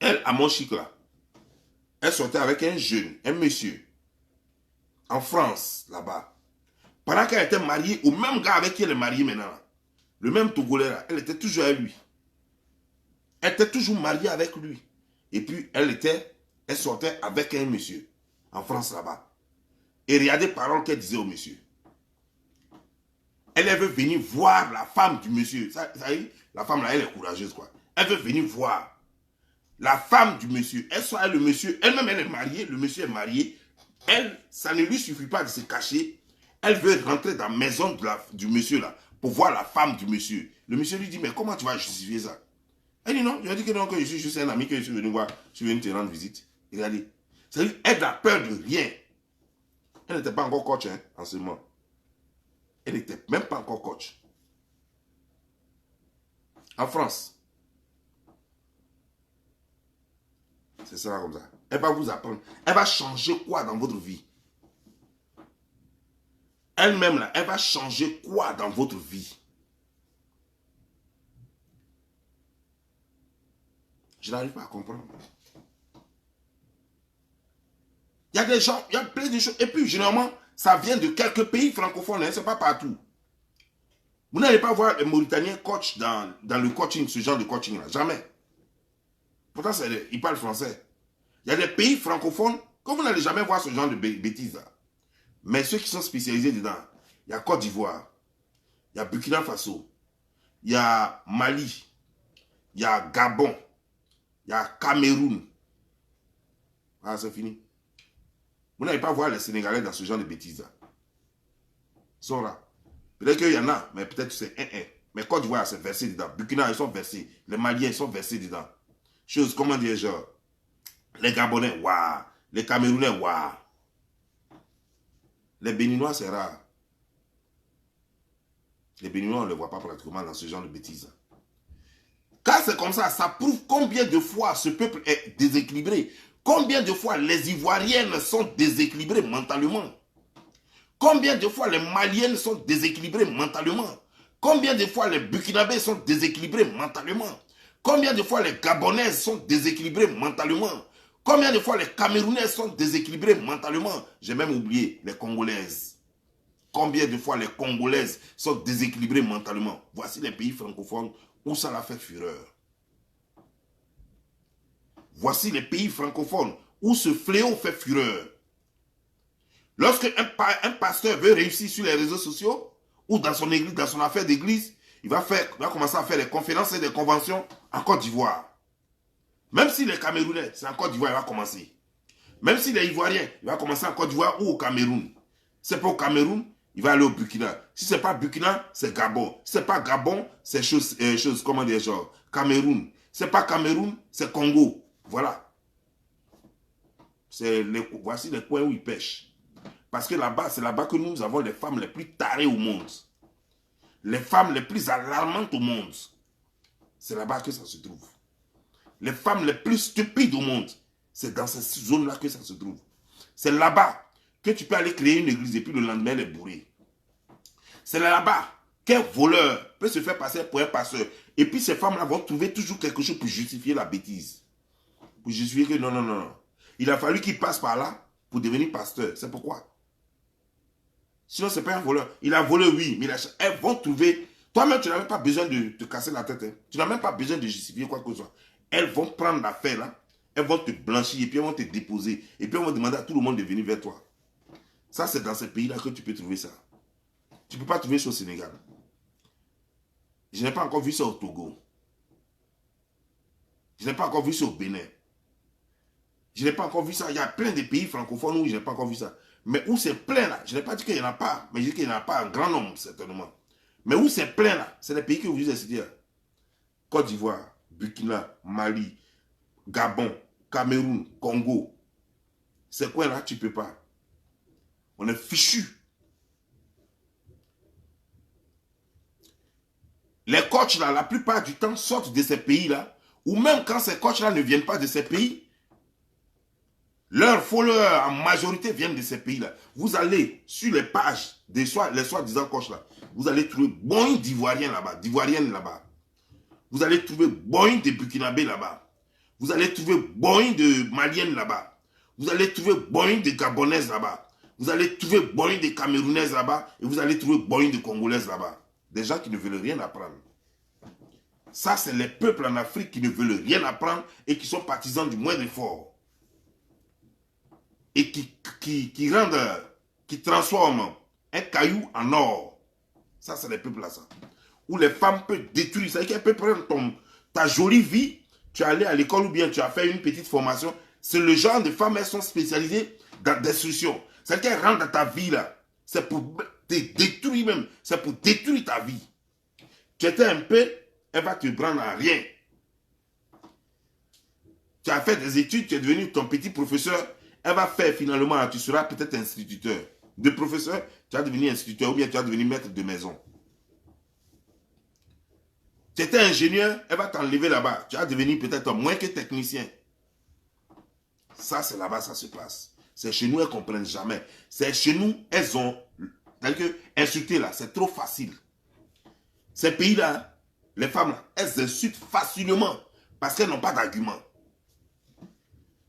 Elle, à mon chic là, elle sortait avec un jeune, un monsieur, en France, là-bas. Pendant qu'elle était mariée au même gars avec qui elle est mariée maintenant. Là. Le même Togolais là, elle était toujours avec lui. Elle était toujours mariée avec lui. Et puis, elle sortait avec un monsieur, en France là-bas. Et regardez les paroles qu'elle disait au monsieur. Elle veut venir voir la femme du monsieur. Ça y est, la femme là, elle est courageuse quoi. Elle veut venir voir la femme du monsieur. Elle soit le monsieur, elle-même elle est mariée, le monsieur est marié. Elle, ça ne lui suffit pas de se cacher. Elle veut rentrer dans la maison du monsieur là pour voir la femme du monsieur. Le monsieur lui dit, mais comment tu vas justifier ça? Elle dit non, je lui ai dit que non, que je suis juste un ami, que je suis venu voir, je suis venu te rendre visite. Regardez. C'est-à-dire, elle n'a peur de rien. Elle n'était pas encore coach hein, en ce moment. Elle n'était même pas encore coach. En France. C'est ça comme ça. Elle va vous apprendre. Elle va changer quoi dans votre vie? Elle-même là, elle va changer quoi dans votre vie? Je n'arrive pas à comprendre. Il y a des gens, il y a plein de choses. Et puis, généralement, ça vient de quelques pays francophones. Hein, ce n'est pas partout. Vous n'allez pas voir les Mauritaniens coach dans le coaching, ce genre de coaching là. Jamais. Pourtant, ils parlent français. Il y a des pays francophones que vous n'allez jamais voir ce genre de bêtises là. Mais ceux qui sont spécialisés dedans, il y a Côte d'Ivoire, il y a Burkina Faso, il y a Mali, il y a Gabon, il y a Cameroun. Ah, c'est fini. Vous n'allez pas voir les Sénégalais dans ce genre de bêtises là. Ils sont là. Peut-être qu'il y en a, mais peut-être c'est un. Mais Côte d'Ivoire, c'est versé dedans. Burkina, ils sont versés. Les Maliens, ils sont versés dedans. Chose, comment dire, genre, les Gabonais, waouh. Les Camerounais, waouh. Les Béninois, c'est rare. Les Béninois, on ne les voit pas pratiquement dans ce genre de bêtises. Quand c'est comme ça, ça prouve combien de fois ce peuple est déséquilibré. Combien de fois les Ivoiriennes sont déséquilibrées mentalement. Combien de fois les Maliennes sont déséquilibrées mentalement. Combien de fois les Burkinabés sont déséquilibrés mentalement. Combien de fois les Gabonaises sont déséquilibrées mentalement. Combien de fois les Camerounais sont déséquilibrés mentalement. J'ai même oublié les Congolaises. Combien de fois les Congolaises sont déséquilibrées mentalement. Voici les pays francophones où ça l'a fait fureur. Voici les pays francophones où ce fléau fait fureur. Lorsque un pasteur veut réussir sur les réseaux sociaux ou dans son église, dans son affaire d'église, il va commencer à faire des conférences et des conventions en Côte d'Ivoire. Même si les Camerounais, c'est en Côte d'Ivoire, il va commencer. Même si les Ivoiriens, il va commencer en Côte d'Ivoire ou au Cameroun. Si c'est pas au Cameroun, il va aller au Burkina. Si c'est pas Burkina, c'est Gabon. Si c'est pas Gabon, c'est comment dire, genre, Cameroun. Si c'est pas Cameroun, c'est Congo. Voilà. Voici les coins où ils pêchent. Parce que là-bas, c'est là-bas que nous avons les femmes les plus tarées au monde. Les femmes les plus alarmantes au monde. C'est là-bas que ça se trouve. Les femmes les plus stupides au monde. C'est dans cette zone-là que ça se trouve. C'est là-bas que tu peux aller créer une église et puis le lendemain les bourrer. C'est là-bas qu'un voleur peut se faire passer pour un pasteur. Et puis ces femmes-là vont trouver toujours quelque chose pour justifier la bêtise. Pour justifier que non, non, non, non. Il a fallu qu'il passe par là pour devenir pasteur. C'est pourquoi. Sinon, ce n'est pas un voleur. Il a volé, oui, mais elles vont trouver... Toi-même, tu n'as même pas besoin de te casser la tête. Hein. Tu n'as même pas besoin de justifier quoi que ce soit. Elles vont prendre l'affaire là, elles vont te blanchir et puis elles vont te déposer. Et puis elles vont demander à tout le monde de venir vers toi. Ça, c'est dans ces pays-là que tu peux trouver ça. Tu ne peux pas trouver ça au Sénégal. Je n'ai pas encore vu ça au Togo. Je n'ai pas encore vu ça au Bénin. Je n'ai pas encore vu ça. Il y a plein de pays francophones où je n'ai pas encore vu ça. Mais où c'est plein là, je n'ai pas dit qu'il n'y en a pas, mais je dis qu'il n'y en a pas un grand nombre, certainement. Mais où c'est plein là, c'est les pays que vous avez cités. Côte d'Ivoire, Burkina, Mali, Gabon, Cameroun, Congo. C'est quoi là, tu ne peux pas. On est fichus. Les coachs là, la plupart du temps, sortent de ces pays-là, ou même quand ces coachs là ne viennent pas de ces pays, leurs followers en majorité viennent de ces pays-là. Vous allez sur les pages des les soi-disant coachs là, vous allez trouver boing d'Ivoiriens là-bas, d'Ivoiriennes là-bas. Vous allez trouver boing de Burkinabés là-bas. Vous allez trouver boing de Maliennes là-bas. Vous allez trouver boing de Gabonaises là-bas. Vous allez trouver boing de Camerounaises là-bas. Et vous allez trouver boing de Congolaises là-bas. Des gens qui ne veulent rien apprendre. Ça, c'est les peuples en Afrique qui ne veulent rien apprendre et qui sont partisans du moindre effort. Et qui transforment un caillou en or. Ça, c'est les peuples là, ça. Où les femmes peuvent détruire. C'est-à-dire qu'elles peuvent prendre ta jolie vie, tu es allé à l'école ou bien tu as fait une petite formation. C'est le genre de femmes, elles sont spécialisées dans la destruction. C'est-à-dire qu'elles rentrent dans ta vie là. C'est pour te détruire même. C'est pour détruire ta vie. Tu étais un peu, elle va te prendre à rien. Tu as fait des études, tu es devenu ton petit professeur. Elle va faire finalement, tu seras peut-être instituteur. De professeur, tu vas devenir instituteur ou bien tu vas devenir maître de maison. Tu étais ingénieur, elle va t'enlever là-bas. Tu vas devenir peut-être moins que technicien. Ça, c'est là-bas, ça se passe. C'est chez nous, elles ne comprennent jamais. C'est chez nous, elles ont... C'est-à-dire que insulter là, c'est trop facile. Ces pays-là, les femmes là, elles insultent facilement parce qu'elles n'ont pas d'argument.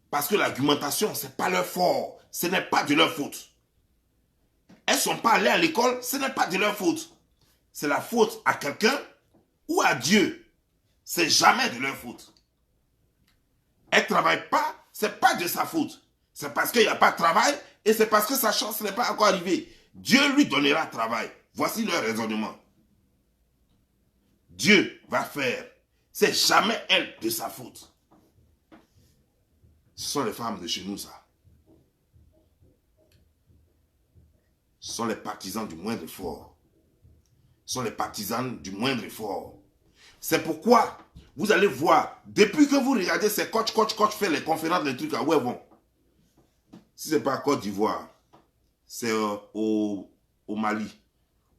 Parce que l'argumentation, ce n'est pas leur fort. Ce n'est pas de leur faute. Elles ne sont pas allées à l'école, ce n'est pas de leur faute. C'est la faute à quelqu'un ou à Dieu. C'est jamais de leur faute. Elle ne travaille pas, ce n'est pas de sa faute. C'est parce qu'il n'y a pas de travail et c'est parce que sa chance n'est pas encore arrivée. Dieu lui donnera travail. Voici leur raisonnement. Dieu va faire. C'est jamais elle de sa faute. Ce sont les femmes de chez nous, ça. Ce sont les partisans du moindre effort. Ce sont les partisans du moindre effort. C'est pourquoi vous allez voir, depuis que vous regardez ces coachs faire les conférences, les trucs, où elles vont. Si ce n'est pas à Côte d'Ivoire, c'est au Mali,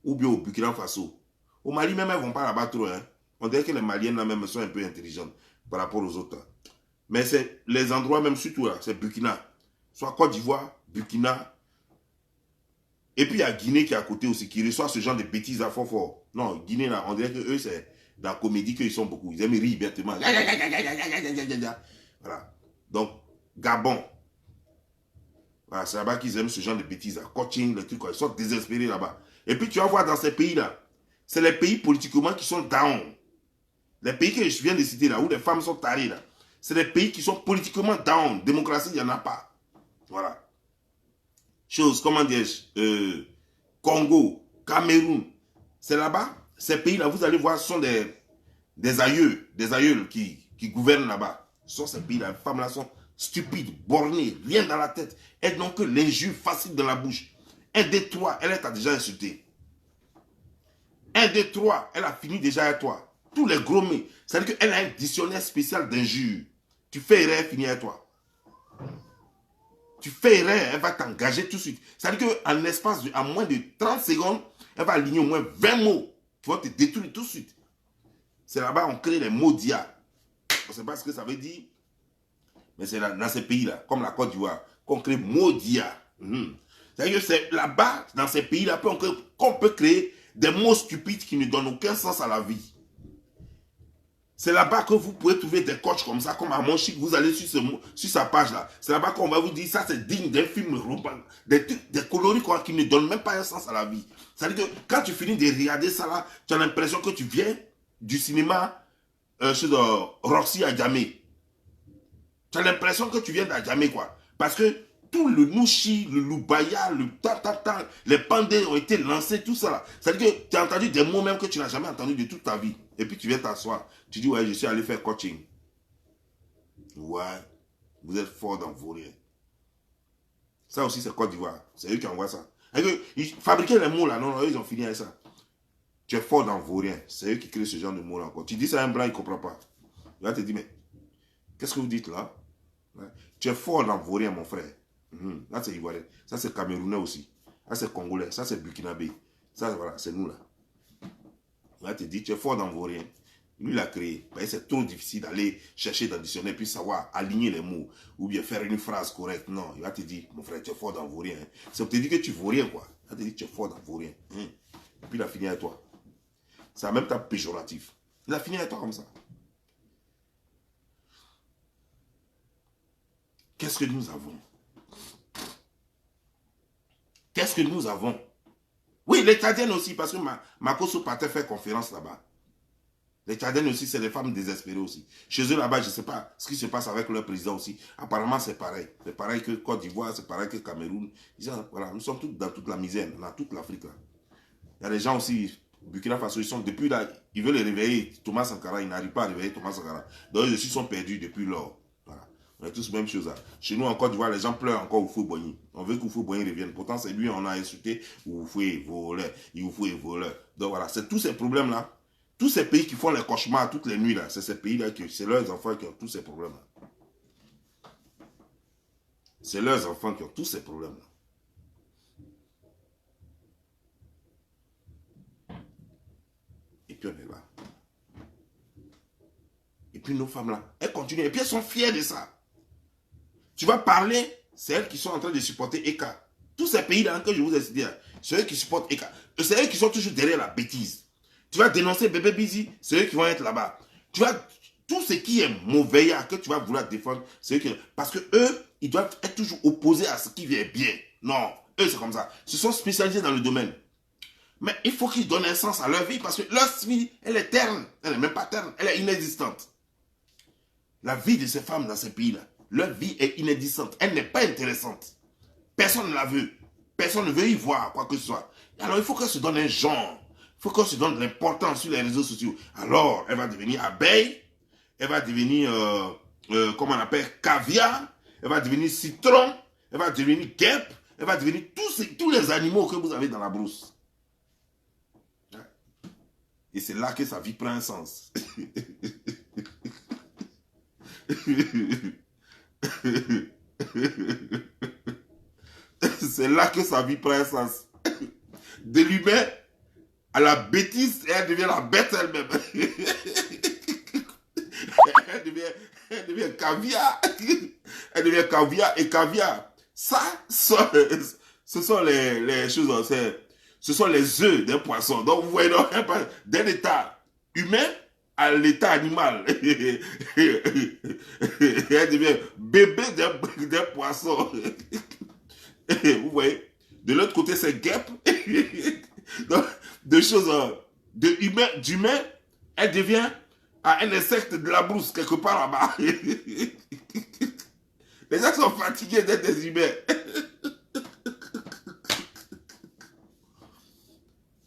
ou bien au Burkina Faso. Au Mali, même, elles ne vont pas là-bas trop. Hein. On dirait que les Maliennes, là, même, sont un peu intelligentes par rapport aux autres. Mais c'est les endroits, même surtout, là, c'est Burkina. Soit Côte d'Ivoire, Burkina. Et puis, il y a Guinée qui est à côté aussi, qui reçoit ce genre de bêtises à fort fort. Non, Guinée, là, on dirait que eux, c'est dans la comédie qu'ils sont beaucoup. Ils aiment rire bêtement. Voilà. Donc, Gabon. Voilà, c'est là-bas qu'ils aiment ce genre de bêtises, là. Coaching, les trucs, ils sont désespérés là-bas. Et puis, tu vas voir dans ces pays-là, c'est les pays politiquement qui sont down. Les pays que je viens de citer là, où les femmes sont tarées là, c'est les pays qui sont politiquement down. Démocratie, il n'y en a pas. Voilà. Chose, comment dis-je, Congo, Cameroun, c'est là-bas, ces pays-là, vous allez voir, ce sont des aïeuls qui gouvernent là-bas. Ce sont ces pays-là, les femmes-là sont stupides, bornées, rien dans la tête. Elles n'ont que l'injure facile dans la bouche. Un des trois, elle t'a déjà insulté. Un des trois, elle a fini déjà avec toi. Tous les gros mets, c'est-à-dire qu'elle a un dictionnaire spécial d'injures. Tu fais erreur, elle finit avec toi. Tu fais erreur, elle va t'engager tout de suite. C'est-à-dire qu'en l'espace de, en moins de 30 secondes, elle va aligner au moins 20 mots qui vont te détruire tout de suite. C'est là-bas qu'on crée les mots d'IA. On ne sait pas ce que ça veut dire, mais c'est dans ces pays-là, comme la Côte d'Ivoire, qu'on crée mots d'IA. C'est-à-dire que c'est là-bas, dans ces pays-là, qu'on peut créer des mots stupides qui ne donnent aucun sens à la vie. C'est là-bas que vous pouvez trouver des coachs comme ça, comme Armand Chic, vous allez sur sa page-là. C'est là-bas qu'on va vous dire, ça c'est digne d'un film roman, des coloris qui ne donnent même pas un sens à la vie. C'est-à-dire que quand tu finis de regarder ça là, tu as l'impression que tu viens du cinéma chez Roxy à Djamé. Tu as l'impression que tu viens d'Adjamé, quoi. Parce que tout le Nouchi, le Loubaya, le Tatata, les pandés ont été lancés, tout ça là. C'est-à-dire que tu as entendu des mots même que tu n'as jamais entendu de toute ta vie. Et puis tu viens t'asseoir. Tu dis, ouais, je suis allé faire coaching. Ouais, vous êtes fort dans vos riens. Ça aussi, c'est Côte d'Ivoire. C'est eux qui envoient ça. Ils fabriquaient les mots là, non, eux, ils ont fini avec ça. Tu es fort dans vos riens. C'est eux qui créent ce genre de mots là encore. Tu dis ça à un blanc, il ne comprend pas. Il va te dire, mais qu'est-ce que vous dites là? Ouais. Tu es fort dans vos riens, mon frère. Là, c'est Ivoirien. Ça, c'est Camerounais aussi. Ça, c'est Congolais. Ça, c'est Burkinabé. Ça, voilà, c'est nous là. Là, tu te dis, tu es fort dans vos riens. Lui, il a créé. C'est trop difficile d'aller chercher dans le dictionnaire puis savoir aligner les mots ou bien faire une phrase correcte. Non, il va te dire, mon frère, tu es fort dans vos riens. C'est pour te dire que tu vaux rien, quoi. Il va te dire, tu es fort dans vos riens. Et puis, il a fini avec toi. C'est en même temps péjoratif. Il a fini avec toi comme ça. Qu'est-ce que nous avons? Qu'est-ce que nous avons? Oui, les Tchadiennes aussi, parce que Makosso partait faire conférence là-bas. Les Tchadiennes aussi, c'est des femmes désespérées aussi. Chez eux là-bas, je ne sais pas ce qui se passe avec leur président aussi. Apparemment, c'est pareil. C'est pareil que Côte d'Ivoire, c'est pareil que Cameroun. Voilà, nous sommes tous dans toute la misère, dans toute l'Afrique là. Il y a des gens aussi, Burkina Faso, ils sont depuis là, ils veulent les réveiller. Thomas Sankara, ils n'arrivent pas à réveiller Thomas Sankara. Donc, ils sont perdus depuis lors. Voilà. On est tous la même chose. Hein. Chez nous, en Côte d'Ivoire, les gens pleurent encore Oufou Boigny. On veut qu'Oufou Boigny revienne. Pourtant, c'est lui, on a insulté Oufou est voleur. Oufou est voleur. Donc voilà, c'est tous ces problèmes-là. Tous ces pays qui font les cauchemars toutes les nuits, là, c'est ces pays-là, c'est leurs enfants qui ont tous ces problèmes-là. C'est leurs enfants qui ont tous ces problèmes-là. Et puis on est là. Et puis nos femmes-là, elles continuent. Et puis elles sont fières de ça. Tu vas parler, c'est elles qui sont en train de supporter ECA. Tous ces pays-là que je vous ai cité, c'est eux qui supportent ECA. C'est eux qui sont toujours derrière la bêtise. Tu vas dénoncer Bébé Busy, c'est eux qui vont être là-bas. Tu vas, tout ce qui est mauvais, que tu vas vouloir défendre, c'est eux qui... Parce que eux, ils doivent être toujours opposés à ce qui vient bien. Non, eux, c'est comme ça. Ils se sont spécialisés dans le domaine. Mais il faut qu'ils donnent un sens à leur vie parce que leur vie, elle est terne. Elle n'est même pas terne, elle est inexistante. La vie de ces femmes dans ces pays-là, leur vie est inexistante. Elle n'est pas intéressante. Personne ne la veut. Personne ne veut y voir quoi que ce soit. Alors, il faut qu'elle se donne un genre. Il faut qu'on se donne de l'importance sur les réseaux sociaux. Alors, elle va devenir abeille, elle va devenir, comment on appelle, caviar, elle va devenir citron, elle va devenir guêpe, elle va devenir tous les animaux que vous avez dans la brousse. Et c'est là que sa vie prend un sens. C'est là que sa vie prend un sens. De l'humain à la bêtise, et elle devient la bête elle-même. Elle devient caviar. Elle devient caviar et caviar. Ça, ce sont les choses, ce sont les œufs d'un poisson. Donc, vous voyez, d'un état humain à l'état animal. Elle devient bébé d'un poisson. Vous voyez, de l'autre côté, c'est guêpe. Donc, de choses d'humain, elle devient un insecte de la brousse quelque part là-bas. Les gens sont fatigués d'être des humains.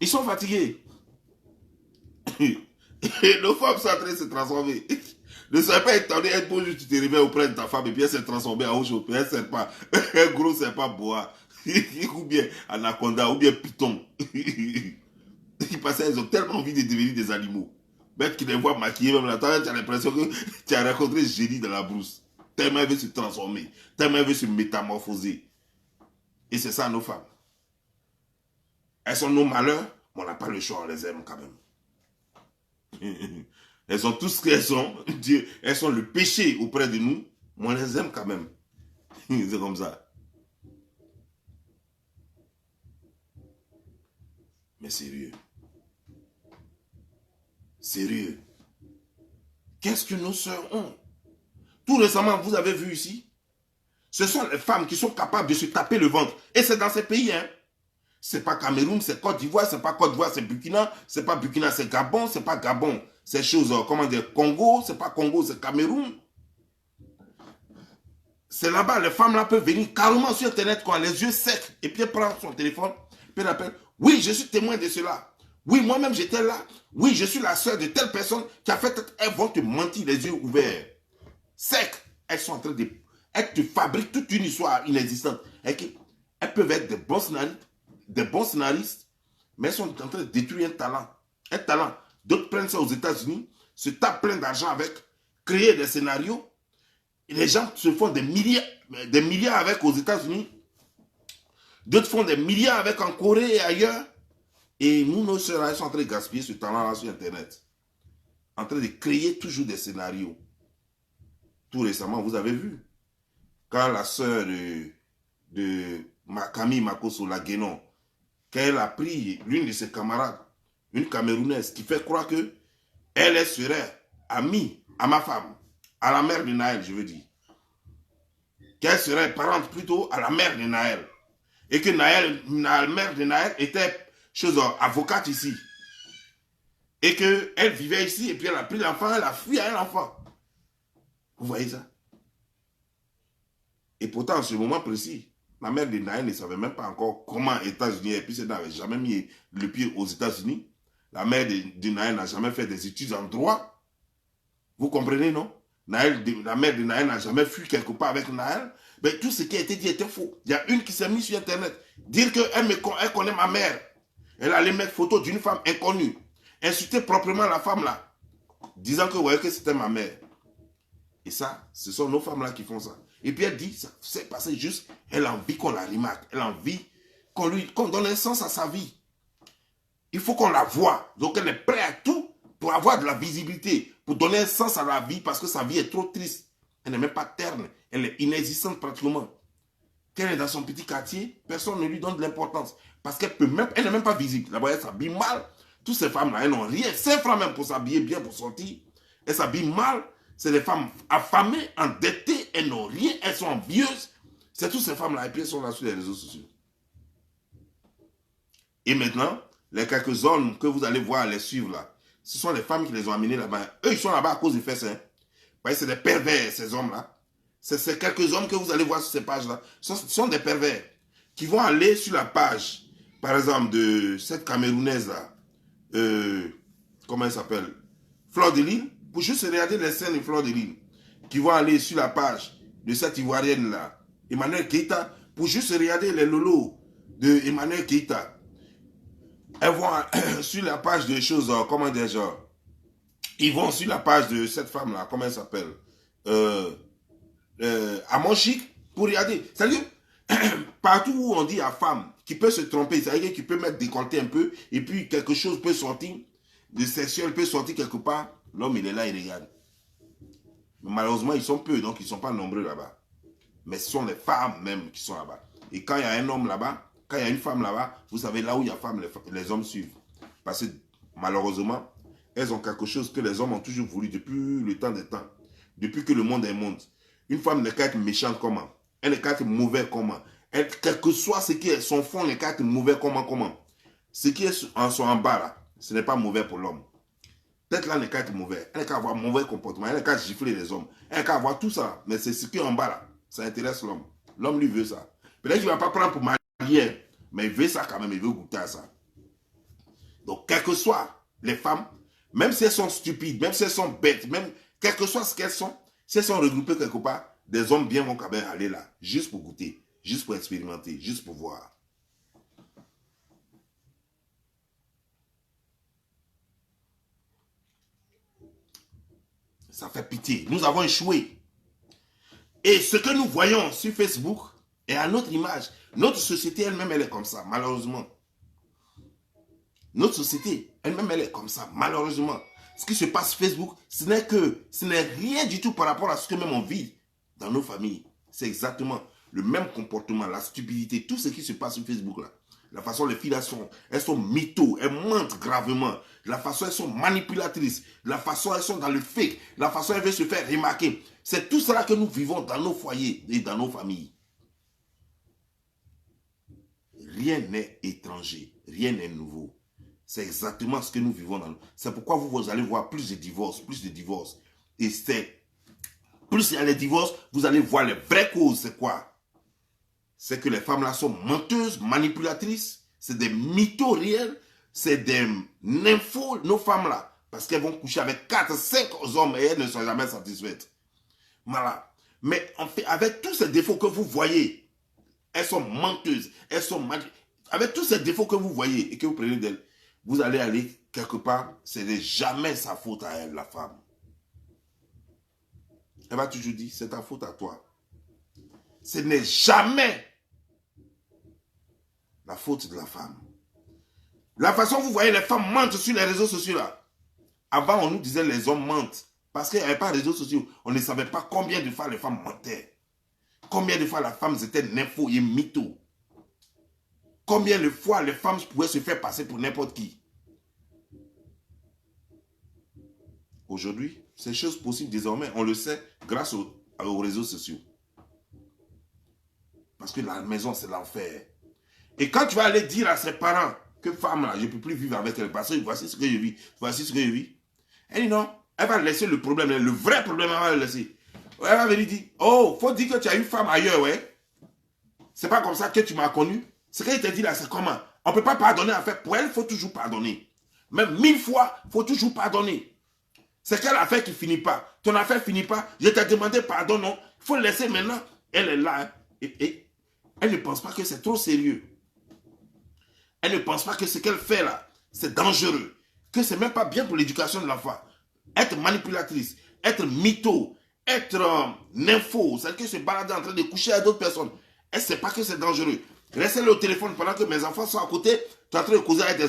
Ils sont fatigués. Et nos femmes sont en train de se transformer. Ne sois pas étonné, un beau jour tu te réveilles auprès de ta femme et puis elle s'est transformée en autre chose. Elle ne sert pas. Un gros serpent bois. Ou bien anaconda, ou bien python. Parce qu'elles ont tellement envie de devenir des animaux. Même qu'ils les voient maquillés, même là, tu as l'impression que tu as rencontré ce génie dans la brousse. tellement elle veut se transformer, tellement elle veut se métamorphoser. Et c'est ça nos femmes. Elles sont nos malheurs, mais on n'a pas le choix, on les aime quand même. Elles sont tout ce qu'elles sont, Dieu, elles sont le péché auprès de nous, mais on les aime quand même. C'est comme ça. Mais sérieux. Sérieux. Qu'est-ce que nos sœurs ont? Tout récemment, vous avez vu ici, ce sont les femmes qui sont capables de se taper le ventre. Et c'est dans ces pays, hein. C'est pas Cameroun, c'est Côte d'Ivoire, c'est pas Côte d'Ivoire, c'est Burkina, c'est pas Burkina, c'est Gabon, c'est pas Gabon. C'est chose, comment dire, Congo, c'est pas Congo, c'est Cameroun. C'est là-bas, les femmes là peuvent venir carrément sur Internet, quoi, les yeux secs, et puis elle prend son téléphone, puis elle appelle. Oui, je suis témoin de cela. Oui, moi-même j'étais là. Oui, je suis la sœur de telle personne qui a fait. Elles vont te mentir les yeux ouverts. Secs. Elles sont en train de. Elles te fabriquent toute une histoire inexistante. Elles peuvent être des bons scénaristes, mais elles sont en train de détruire un talent. Un talent. D'autres prennent ça aux États-Unis, se tapent plein d'argent avec, créer des scénarios. Et les gens se font des milliards avec aux États-Unis. D'autres font des milliards avec en Corée et ailleurs. Et nous, nos sœurs, sont en train de gaspiller ce talent-là sur Internet. En train de créer toujours des scénarios. Tout récemment, vous avez vu. Quand la sœur de Camille Makosso, la Guénon, quand elle a pris l'une de ses camarades, une Camerounaise, qui fait croire que elle serait amie à ma femme, à la mère de Naël, je veux dire. Qu'elle serait parente plutôt à la mère de Naël. Et que la mère de Naël était avocate ici. Et qu'elle vivait ici, et puis elle a pris l'enfant, elle a fui à un enfant. Vous voyez ça? Et pourtant, en ce moment précis, la mère de Naël ne savait même pas encore comment les États-Unis, et puis elle n'avait jamais mis le pied aux États-Unis. La mère de Naël n'a jamais fait des études en droit. Vous comprenez, non? La mère de Naël n'a jamais fui quelque part avec Naël. Mais tout ce qui a été dit était faux. Il y a une qui s'est mise sur Internet, dire qu'elle connaît ma mère. Elle allait mettre photo d'une femme inconnue, insulter proprement la femme là, disant que c'était ma mère. Et ça, ce sont nos femmes là qui font ça. Et puis elle dit, ça c'est passé juste, elle a envie qu'on la remarque, elle a envie qu'on donne un sens à sa vie. Il faut qu'on la voie. Donc elle est prête à tout pour avoir de la visibilité, pour donner un sens à la vie parce que sa vie est trop triste. Elle n'est même pas terne, elle est inexistante pratiquement. Quand elle est dans son petit quartier, personne ne lui donne de l'importance. Parce qu'elle n'est même pas visible. D'abord, elle s'habille mal. Toutes ces femmes-là, elles n'ont rien. 5 francs même pour s'habiller bien, pour sortir. Elles s'habillent mal. C'est des femmes affamées, endettées. Elles n'ont rien. Elles sont envieuses. C'est toutes ces femmes-là. Et puis elles sont là sur les réseaux sociaux. Et maintenant, les quelques hommes que vous allez voir les suivre là, ce sont les femmes qui les ont amenés là-bas. Eux, ils sont là-bas à cause des fesses. Hein. Vous voyez, c'est des pervers, ces hommes-là. C'est quelques hommes que vous allez voir sur ces pages-là. Ce sont des pervers qui vont aller sur la page, par exemple, de cette Camerounaise-là. Comment elle s'appelle? Fleur de Lille, pour juste regarder les scènes de Fleur de Lille. Qui vont aller sur la page de cette Ivoirienne-là, Emmanuel Keïta, pour juste regarder les lolos de Emmanuel Keïta. Elles vont sur la page de choses, comment dire, genre. Ils vont sur la page de cette femme-là, comment elle s'appelle? À mon chic, pour regarder. C'est-à-dire, partout où on dit à femme qui peut se tromper, c'est-à-dire qui peut mettre décolleté un peu, et puis quelque chose peut sortir, de sexuel peut sortir quelque part, l'homme il est là, il regarde. Mais malheureusement, ils sont peu, donc ils ne sont pas nombreux là-bas. Mais ce sont les femmes même qui sont là-bas. Et quand il y a un homme là-bas, quand il y a une femme là-bas, vous savez, là où il y a femme, les hommes suivent. Parce que malheureusement, elles ont quelque chose que les hommes ont toujours voulu depuis le temps des temps. Depuis que le monde est monde. Une femme n'est qu'à être méchante comment? Elle n'est qu'à être mauvaise comment? Quel que soit ce qui est son fond, n'est qu'à être mauvais comment? Ce qui est en bas là, ce n'est pas mauvais pour l'homme. Peut-être là n'est qu'à être mauvais. Elle n'est qu'à avoir mauvais comportement. Elle n'est qu'à gifler les hommes. Elle n'est qu'à avoir tout ça. Mais c'est ce qui est en bas là. Ça intéresse l'homme. L'homme lui veut ça. Peut-être qu'il ne va pas prendre pour marier. Mais il veut ça quand même. Il veut goûter à ça. Donc, quelles que soient les femmes, même si elles sont stupides, même si elles sont bêtes, même quel que soit ce qu'elles sont, si elles sont regroupées quelque part, des hommes bien vont quand même aller là. Juste pour goûter. Juste pour expérimenter. Juste pour voir. Ça fait pitié. Nous avons échoué. Et ce que nous voyons sur Facebook est à notre image. Notre société elle-même, elle est comme ça, malheureusement. Notre société elle-même, elle est comme ça, malheureusement. Ce qui se passe sur Facebook, ce n'est rien du tout par rapport à ce que même on vit dans nos familles. C'est exactement le même comportement, la stupidité, tout ce qui se passe sur Facebook là. La façon les filles là elles sont mythos, elles mentent gravement. La façon elles sont manipulatrices. La façon elles sont dans le fake. La façon elles veulent se faire remarquer. C'est tout cela que nous vivons dans nos foyers et dans nos familles. Rien n'est étranger, rien n'est nouveau. C'est exactement ce que nous vivons dans nous. C'est pourquoi vous allez voir plus de divorces, plus de divorces. Et c'est plus il y a les divorces, vous allez voir les vraies causes. C'est quoi? C'est que les femmes là sont menteuses, manipulatrices. C'est des mythos réels. C'est des nymphos, nos femmes là. Parce qu'elles vont coucher avec 4, 5 hommes et elles ne sont jamais satisfaites. Voilà. Mais en fait, avec tous ces défauts que vous voyez, elles sont menteuses. Elles sont avec tous ces défauts que vous voyez et que vous prenez d'elles, vous allez aller quelque part, ce n'est jamais sa faute à elle, la femme. Elle va toujours dire, c'est ta faute à toi. Ce n'est jamais la faute de la femme. La façon vous voyez les femmes mentent sur les réseaux sociaux là. Avant, on nous disait les hommes mentent. Parce qu'il n'y avait pas de réseaux sociaux. On ne savait pas combien de fois les femmes mentaient. Combien de fois les femmes étaient nymphos et mythos. Combien de fois les femmes pouvaient se faire passer pour n'importe qui. Aujourd'hui, ces choses possibles désormais, on le sait grâce aux réseaux sociaux. Parce que la maison, c'est l'enfer. Et quand tu vas aller dire à ses parents que femme là, je ne peux plus vivre avec elle parce que voici ce que je vis, voici ce que je vis. Elle dit non, elle va laisser le problème, le vrai problème, elle va le laisser. Elle va venir dire, oh, faut dire que tu as une femme ailleurs, ouais. C'est pas comme ça que tu m'as connu. Ce qu'elle te dit là, c'est comment? On ne peut pas pardonner en fait. Pour elle, il faut toujours pardonner. Même 1000 fois, il faut toujours pardonner. C'est quelle affaire qui ne finit pas? Ton affaire ne finit pas. Je t'ai demandé pardon, non? Il faut laisser maintenant. Elle est là. Hein, et elle ne pense pas que c'est trop sérieux. Elle ne pense pas que ce qu'elle fait là, c'est dangereux. Que ce n'est même pas bien pour l'éducation de l'enfant. Être manipulatrice, être mytho, être nympho, c'est-à-dire que se balader en train de coucher à d'autres personnes. Elle ne sait pas que c'est dangereux. Restez-le au téléphone pendant que mes enfants sont à côté. Tu es en train de causer avec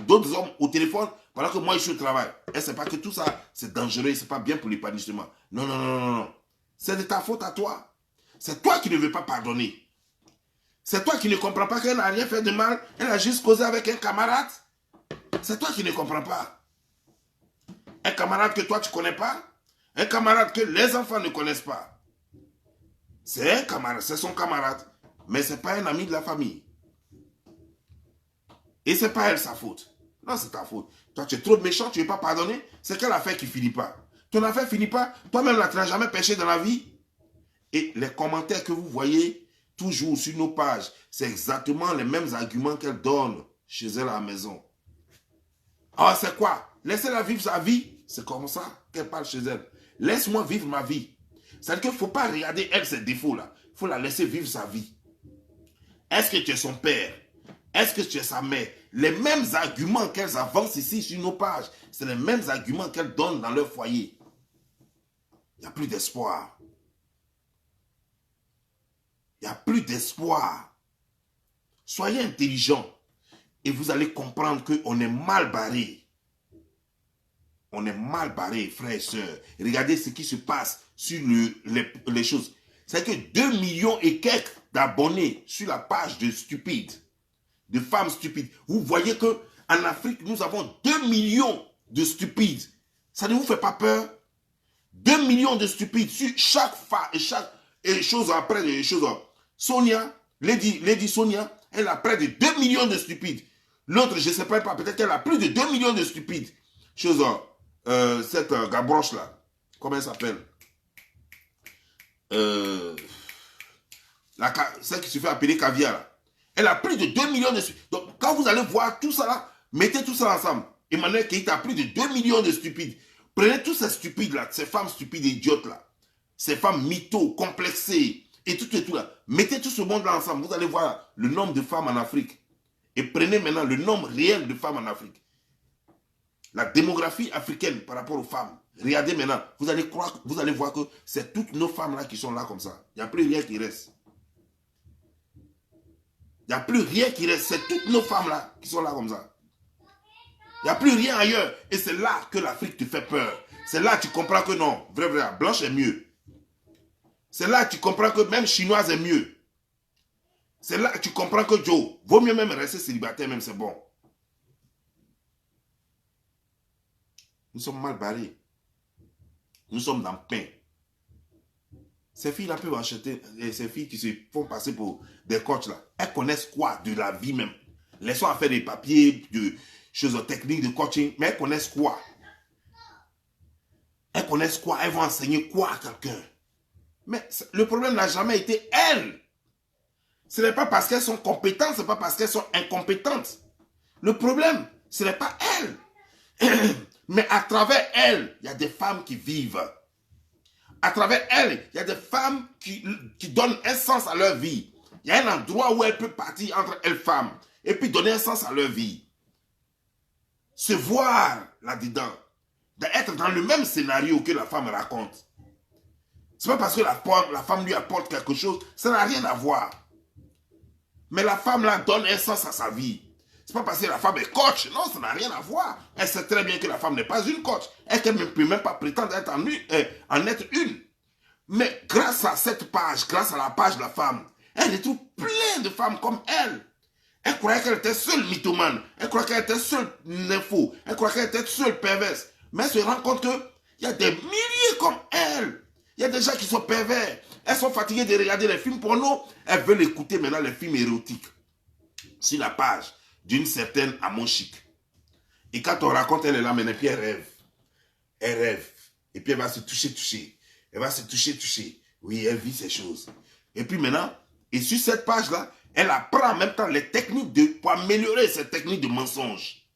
d'autres hommes au téléphone pendant que moi je suis au travail. Elle ne sait pas que tout ça, c'est dangereux, ce n'est pas bien pour l'épanouissement. Non, non, non, non, non. C'est de ta faute à toi. C'est toi qui ne veux pas pardonner. C'est toi qui ne comprends pas qu'elle n'a rien fait de mal. Elle a juste causé avec un camarade. C'est toi qui ne comprends pas. Un camarade que toi tu ne connais pas. Un camarade que les enfants ne connaissent pas. C'est un camarade, c'est son camarade. Mais ce n'est pas un ami de la famille. Et ce n'est pas elle sa faute. Non, c'est ta faute. Toi, tu es trop méchant, tu ne veux pas pardonner. C'est quelle affaire qui ne finit pas? Ton affaire ne finit pas. Toi-même, là, tu n'as jamais péché dans la vie. Et les commentaires que vous voyez toujours sur nos pages, c'est exactement les mêmes arguments qu'elle donne chez elle à la maison. Alors, c'est quoi? Laissez-la vivre sa vie. C'est comme ça qu'elle parle chez elle. Laisse-moi vivre ma vie. C'est-à-dire qu'il ne faut pas regarder elle ses défauts-là. Il faut la laisser vivre sa vie. Est-ce que tu es son père? Est-ce que tu es sa mère? Les mêmes arguments qu'elles avancent ici sur nos pages, c'est les mêmes arguments qu'elles donnent dans leur foyer. Il n'y a plus d'espoir. Il n'y a plus d'espoir. Soyez intelligents et vous allez comprendre qu'on est mal barré. On est mal barré, frères et sœurs. Regardez ce qui se passe sur les choses. C'est que 2 millions et quelques d'abonnés sur la page de stupides, de femmes stupides. Vous voyez qu'en Afrique, nous avons 2 millions de stupides. Ça ne vous fait pas peur? 2 millions de stupides sur chaque femme et chaque chose après des choses. Sonia, Lady Sonia, elle a près de 2 millions de stupides. L'autre, je ne sais pas, peut-être qu'elle a plus de 2 millions de stupides. Chose, cette Gabroche là, comment elle s'appelle? Celle qui se fait appeler Caviar là. Elle a plus de 2 millions de stupides. Donc, quand vous allez voir tout ça là, mettez tout ça ensemble. Emmanuel Keïta a plus de 2 millions de stupides. Prenez tous ces stupides là, ces femmes stupides et idiotes là, ces femmes mythos, complexées, et tout là. Mettez tout ce monde là ensemble. Vous allez voir le nombre de femmes en Afrique. Et prenez maintenant le nombre réel de femmes en Afrique. La démographie africaine par rapport aux femmes. Regardez maintenant, vous allez voir que c'est toutes nos femmes là qui sont là comme ça. Il n'y a plus rien qui reste. Il n'y a plus rien qui reste. C'est toutes nos femmes là qui sont là comme ça. Il n'y a plus rien ailleurs. Et c'est là que l'Afrique te fait peur. C'est là que tu comprends que non, vrai, blanche est mieux. C'est là que tu comprends que même chinoise est mieux. C'est là que tu comprends que Joe, vaut mieux même rester célibataire, même c'est bon. Nous sommes mal barrés. Nous sommes dans le pain. Ces filles-là peuvent acheter, ces filles qui se font passer pour des coachs là, elles connaissent quoi de la vie même? Laissons à faire des papiers, de choses techniques de coaching, mais elles connaissent quoi? Elles connaissent quoi? Elles vont enseigner quoi à quelqu'un? Mais le problème n'a jamais été elles. Ce n'est pas parce qu'elles sont compétentes, ce n'est pas parce qu'elles sont incompétentes. Le problème, ce n'est pas elles. Mais à travers elles, il y a des femmes qui vivent. À travers elles, il y a des femmes qui donnent un sens à leur vie. Il y a un endroit où elles peuvent partir entre elles femmes et puis donner un sens à leur vie. Se voir là-dedans, d'être dans le même scénario que la femme raconte. Ce n'est pas parce que la femme lui apporte quelque chose, ça n'a rien à voir. Mais la femme là donne un sens à sa vie. C'est pas parce que la femme est coach. Non, ça n'a rien à voir. Elle sait très bien que la femme n'est pas une coach. Elle ne peut même pas prétendre être en être une. Mais grâce à cette page, grâce à la page de la femme, elle trouve plein de femmes comme elle. Elle croyait qu'elle était seule mythomane. Elle croyait qu'elle était seule nympho. Elle croyait qu'elle était seule perverse. Mais elle se rend compte qu'il y a des milliers comme elle. Il y a des gens qui sont pervers. Elles sont fatiguées de regarder les films porno. Elles veulent écouter maintenant les films érotiques. Sur la page d'une certaine Amon Chic. Et quand on raconte, elle est là maintenant, puis elle rêve. Elle rêve. Et puis elle va se toucher. Elle va se toucher. Oui, elle vit ces choses. Et puis maintenant, et sur cette page-là, elle apprend en même temps les techniques pour améliorer ces techniques de mensonge.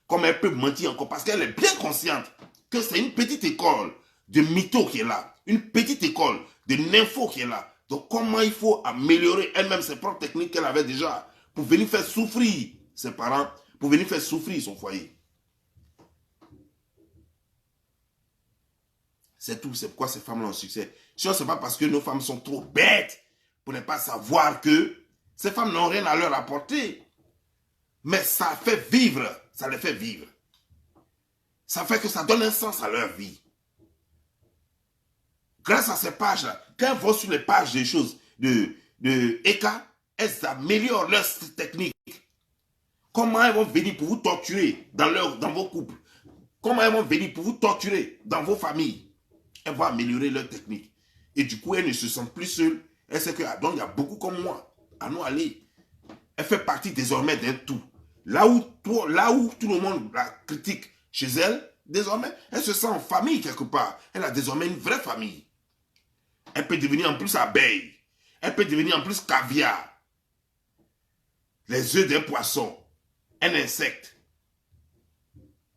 Comme elle peut mentir encore, parce qu'elle est bien consciente que c'est une petite école de mythos qui est là. Une petite école de nympho qui est là. Donc comment il faut améliorer elle-même ses propres techniques qu'elle avait déjà pour venir faire souffrir ses parents, pour venir faire souffrir son foyer. C'est tout, c'est pourquoi ces femmes-là ont succès. Ce n'est pas parce que nos femmes sont trop bêtes pour ne pas savoir que ces femmes n'ont rien à leur apporter. Mais ça fait vivre, ça les fait vivre. Ça fait que ça donne un sens à leur vie. Grâce à ces pages-là, quand elles vont sur les pages des choses de ECA, elles améliorent leurs techniques. Comment elles vont venir pour vous torturer dans vos couples? Comment elles vont venir pour vous torturer dans vos familles? Elles vont améliorer leurs techniques. Et du coup, elles ne se sentent plus seules. Elles savent que donc il y a beaucoup comme moi. À nous aller. Elle fait partie désormais d'un tout. Là où tout le monde la critique chez elle, désormais, elle se sent en famille quelque part. Elle a désormais une vraie famille. Elle peut devenir en plus abeille. Elle peut devenir en plus caviar. Les œufs d'un poisson. Un insecte.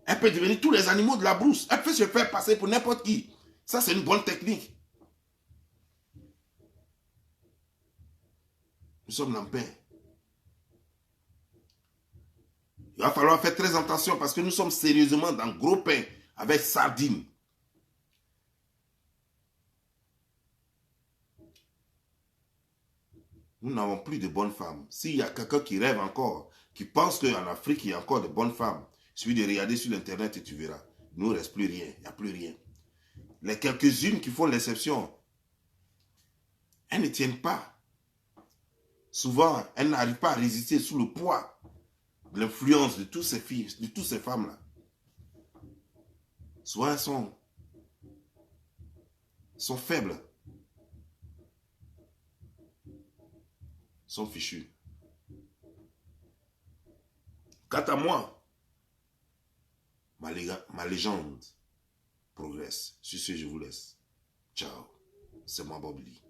Elle peut devenir tous les animaux de la brousse. Elle peut se faire passer pour n'importe qui. Ça, c'est une bonne technique. Nous sommes en paix. Il va falloir faire très attention parce que nous sommes sérieusement dans gros pain avec sardines. Nous n'avons plus de bonnes femmes. S'il y a quelqu'un qui rêve encore, qui pense qu'en Afrique, il y a encore de bonnes femmes, il suffit de regarder sur Internet et tu verras. Il ne reste plus rien. Il n'y a plus rien. Les quelques-unes qui font l'exception, elles ne tiennent pas. Souvent, elles n'arrivent pas à résister sous le poids de l'influence de toutes ces filles, de toutes ces femmes-là. Souvent, elles sont faibles. Sont fichues. Quant à moi, ma légende progresse. Sur ce, je vous laisse. Ciao. C'est moi, Bob Lee.